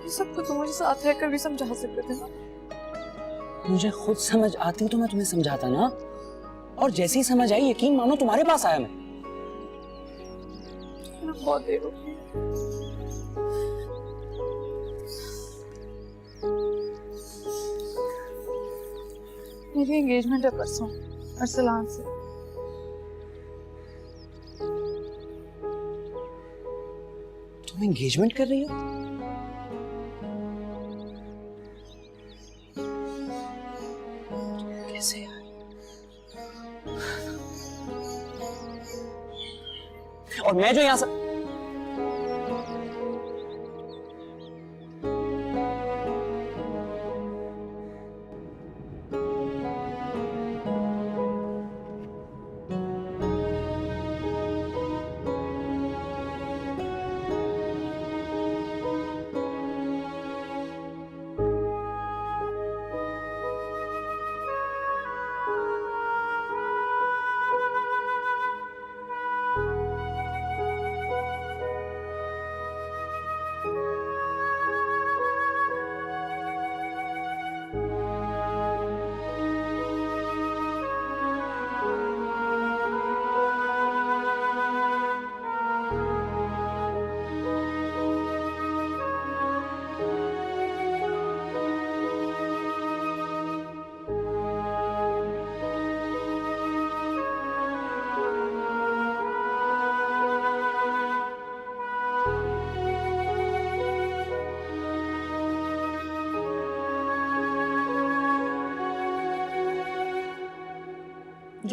ये सब तो तुम मुझे साथ रहकर भी समझा सकते थे ना। मुझे खुद समझ आती तो मैं तुम्हें समझाता ना, और जैसी समझ आई यकीन मानो तुम्हारे पास आया मैं। बहुत देर हो गई। मेरी एंगेजमेंट है परसों अरसलान से। तुम एंगेजमेंट कर रही हो? कैसे यार? और मैं जो यहां से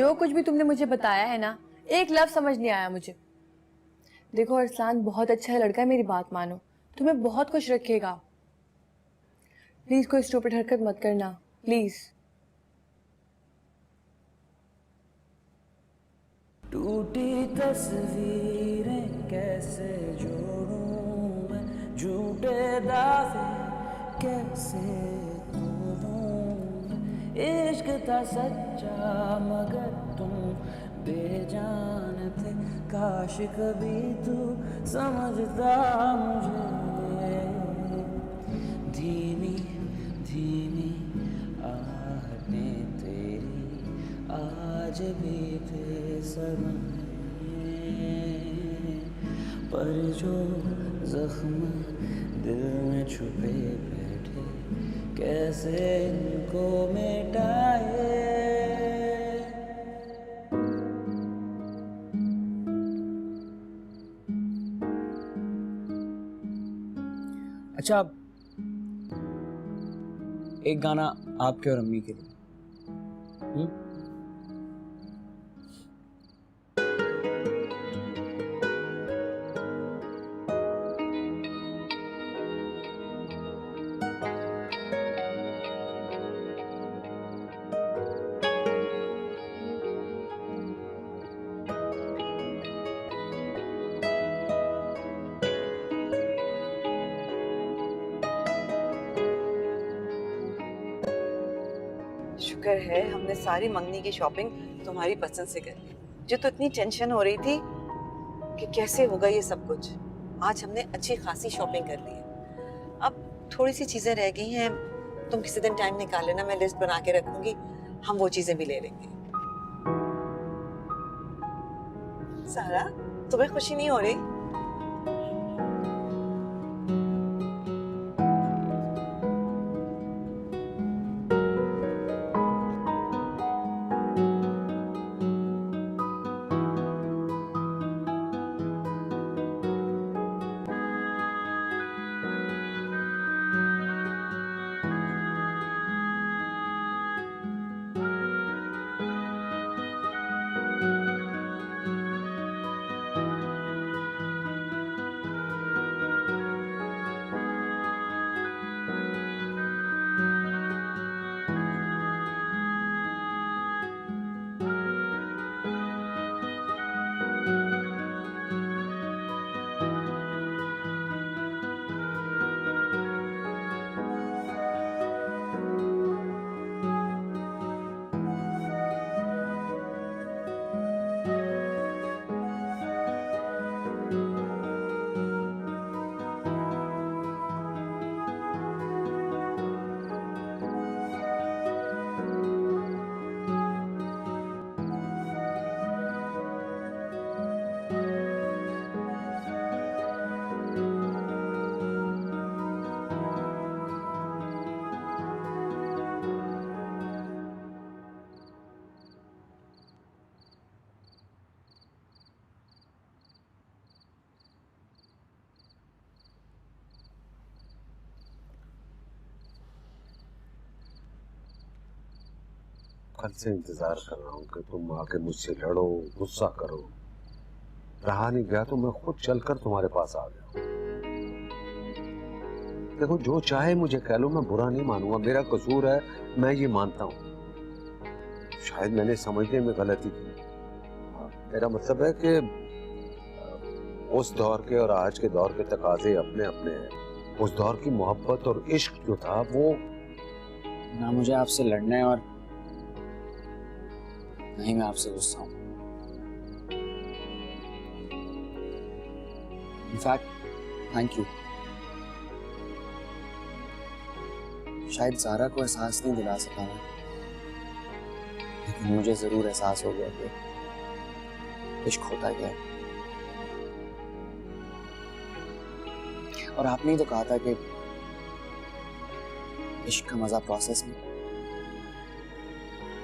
जो कुछ भी तुमने मुझे बताया है ना, एक लफ्ज समझ नहीं आया मुझे। देखो अरसलान बहुत अच्छा लड़का है, मेरी बात मानो, तुम्हें बहुत खुश रखेगा। प्लीज कोई स्टूपिड हरकत मत करना, प्लीज। टूटी तस्वीरें कैसे जोड़ूं मैं, झूठे दावे कैसे तोड़ूं। इश्क था सच्चा मगर तुम बेजान थे, काश कभी तू समझता मुझे। धीमी धीमी आहटें तेरी आज भी थे सनम, पर जो जख्म दिल में छुपे बैठे कैसे इनको मिटाए। अच्छा, एक गाना आपके और अम्मी के लिए। शुक्र है हमने सारी मंगनी की शॉपिंग तुम्हारी पसंद से कर ली। जो तो इतनी टेंशन हो रही थी कि कैसे होगा ये सब कुछ, आज हमने अच्छी खासी शॉपिंग कर ली है। अब थोड़ी सी चीजें रह गई हैं, तुम किसी दिन टाइम निकाल लेना, मैं लिस्ट बना के रखूंगी, हम वो चीजें भी ले लेंगे। सारा, तुम्हें खुशी नहीं हो रही? कल से इंतजार कर रहा हूँ कि तुम आके मुझसे लड़ो, गुस्सा करो। रहा नहीं गया तो मैं खुद चलकर तुम्हारे पास आ गया। देखो, जो चाहे मुझे कह लो, मैं बुरा नहीं मानूंगा, मेरा कसूर है, मैं ये मानता हूँ। शायद मैंने समझने में गलती की। मेरा मतलब है कि उस दौर के और आज के दौर के तकाजे अपने अपने हैं। उस दौर की मोहब्बत और इश्क जो था वो ना मुझे आपसे लड़ना है और नहीं मैं आपसे गुस्सा हूं। In fact thank you. शायद ज़ारा को एहसास नहीं दिला सका मैं, लेकिन मुझे जरूर एहसास हो गया कि इश्क होता क्या है। और आपने ही तो कहा था कि इश्क का मजा प्रोसेस में,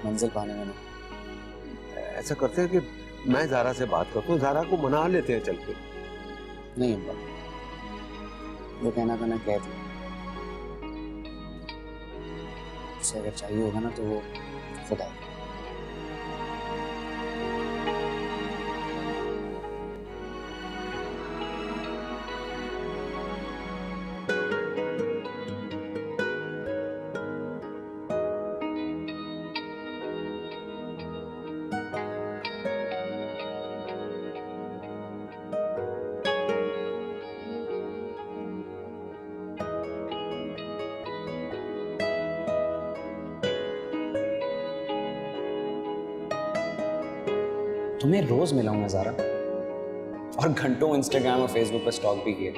मंजिल पाने में नहीं। ऐसा करते हैं कि मैं ज़ारा से बात करता हूँ, ज़ारा को मना लेते हैं चल के। नहीं अब्बा, जो कहना था मैं कह दूं। उसे अगर चाहिए होगा ना तो वो खुद आएगा। तुम्हें रोज मिला हूं मैं ज़ारा, और घंटों इंस्टाग्राम और फेसबुक पर स्टॉक भी किए,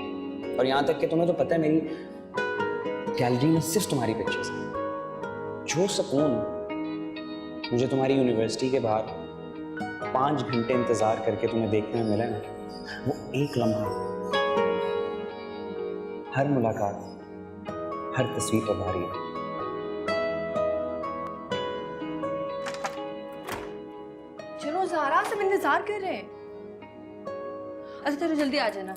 और यहाँ तक कि तुम्हें तो पता है मेरी गैलरी में सिर्फ तुम्हारी पिक्चर्स हैं। जो सुकून मुझे तुम्हारी यूनिवर्सिटी के बाहर 5 घंटे इंतजार करके तुम्हें देखने में मिला है ना, वो एक लम्हा, हर मुलाकात, हर तस्वीर पर भारी है। चलो ज़ारा, सब इंतजार कर रहे हैं। अच्छा चलो जल्दी आ जाना।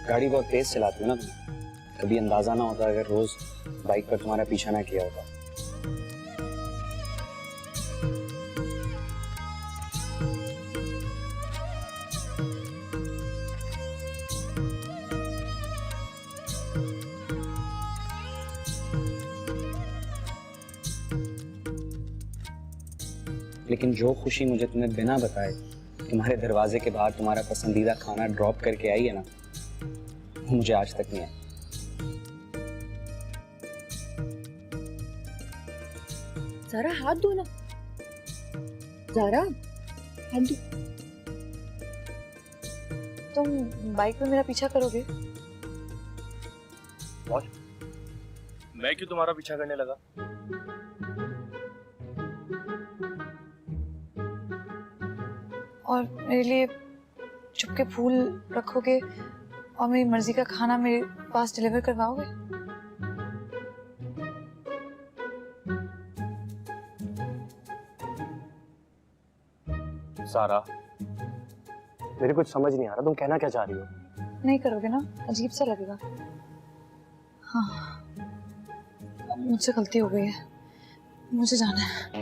गाड़ी बहुत तेज चलाती हो ना तुम, कभी अंदाजा ना होता अगर रोज बाइक पर तुम्हारा पीछा ना किया होता। लेकिन जो खुशी मुझे तुम्हें बिना बताए तुम्हारे दरवाजे के बाहर तुम्हारा पसंदीदा खाना ड्रॉप करके आई है ना, वो मुझे आज तक नहीं आई। ज़ारा हाथ दो ना, ज़ारा हाथ दो। तुम बाइक पे मेरा पीछा करोगे? मैं क्यों तुम्हारा पीछा करने लगा? और मेरे लिए चुपके फूल रखोगे और मेरी मर्जी का खाना मेरे पास डिलीवर करवाओगे? सारा, मेरे कुछ समझ नहीं आ रहा, तुम कहना क्या चाह रही हो? नहीं करोगे ना? अजीब सा लगेगा। हाँ, मुझसे गलती हो गई है, मुझे जाना है।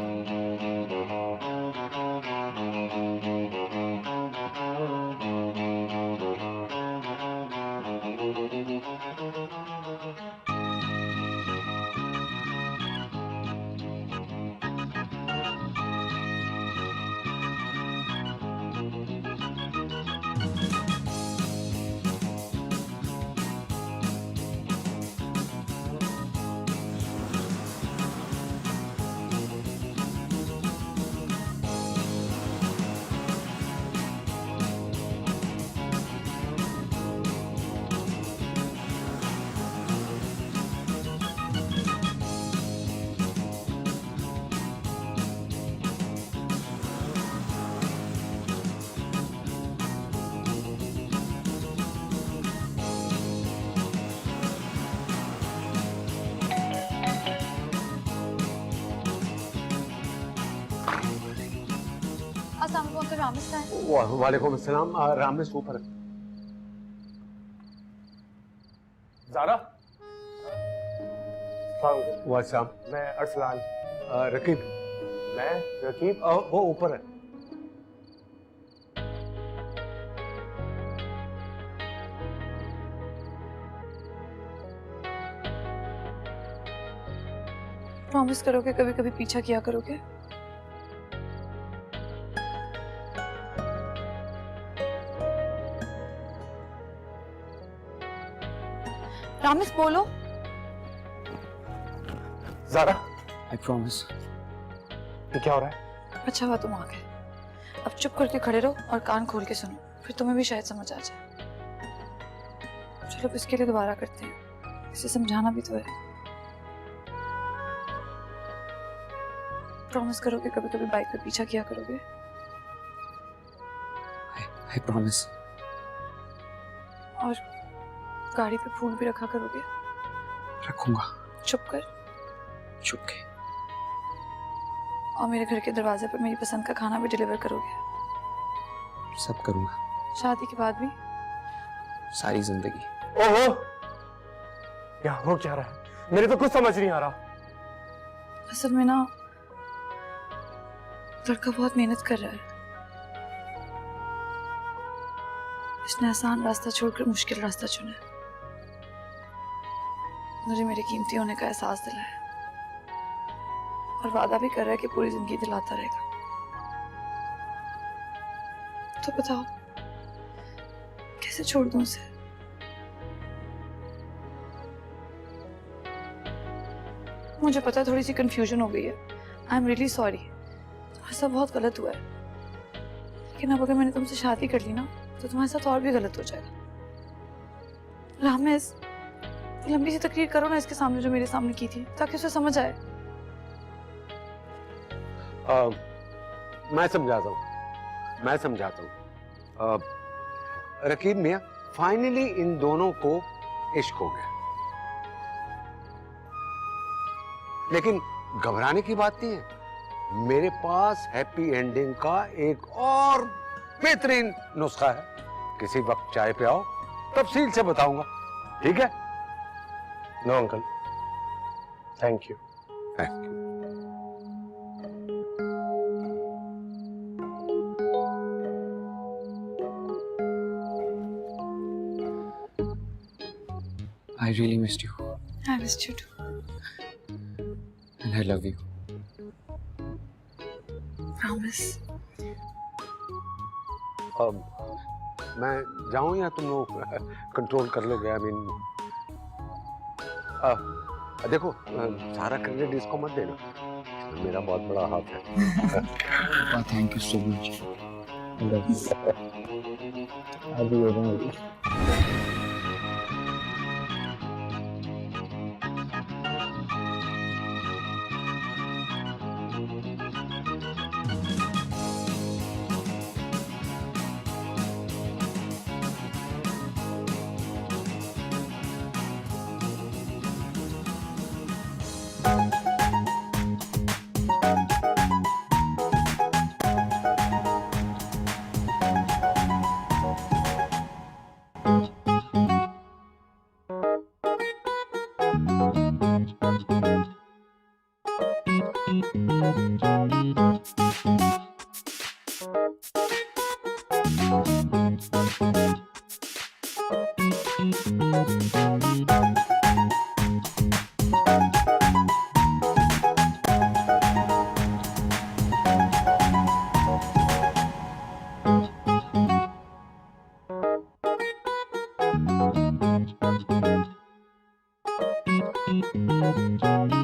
अस्सलाम वालेकुम, अंकल रामिस का है? वालेकुम अस्सलाम। रामिस ऊपर। ज़ारा, वालेकुम। मैं अरसलान। रकीब। मैं रकीब। वो ऊपर है। प्रॉमिस करोगे कभी कभी पीछा किया करोगे? प्रॉमिस बोलो। Zara, I promise. ये क्या हो रहा है? अच्छा हुआ तुम आ गए। अब चुप करके खड़े रहो और कान खोल के सुनो, फिर तुम्हें भी शायद समझ आ जाए। चलो इसके लिए दोबारा करते हैं, इसे समझाना भी तो है। प्रॉमिस करोगे कभी कभी बाइक पे पीछा किया करोगे? I promise. और गाड़ी पे फूल भी रखा करोगे? रखूंगा। छुप कर? छुप के। और मेरे घर के दरवाजे पर मेरी पसंद का खाना भी डिलीवर करोगे? सब करूंगा। शादी के बाद भी? सारी जिंदगी। ओहो, क्या हो क्या रहा है? मेरे तो कुछ समझ नहीं आ रहा। असल में ना लड़का बहुत मेहनत कर रहा है। इसने आसान रास्ता छोड़कर मुश्किल रास्ता चुना है। मुझे मेरे कीमती होने का एहसास दिलाया और वादा भी कर रहा है कि पूरी जिंदगी दिलाता रहेगा। तो बताओ कैसे छोड़ दूं उसे? मुझे पता है थोड़ी सी कंफ्यूजन हो गई है। I am really sorry. ऐसा बहुत गलत हुआ है, लेकिन अब अगर मैंने तुमसे शादी कर ली ना तो तुम्हारे साथ और भी गलत हो जाएगा। रामेश, लंबी सी तकरीर करो ना इसके सामने जो मेरे सामने की थी, ताकि उसे समझ आए। मैं समझाता हूँ। रकीब मियां, फाइनली इन दोनों को इश्क हो गया, लेकिन घबराने की बात नहीं है। मेरे पास हैप्पी एंडिंग का एक और बेहतरीन नुस्खा है। किसी वक्त चाय पे आओ, तफसील से बताऊंगा, ठीक है? No uncle, thank you. I really missed you I missed you too. and I love you. Promise. मैं जाऊं या तुम लोग कंट्रोल कर लोगे? आई मीन देखो, सारा क्रेडिट इसको मत देना, मेरा बहुत बड़ा हाथ है। Thank you so much. I love you. I'll be waiting for you. Thank you.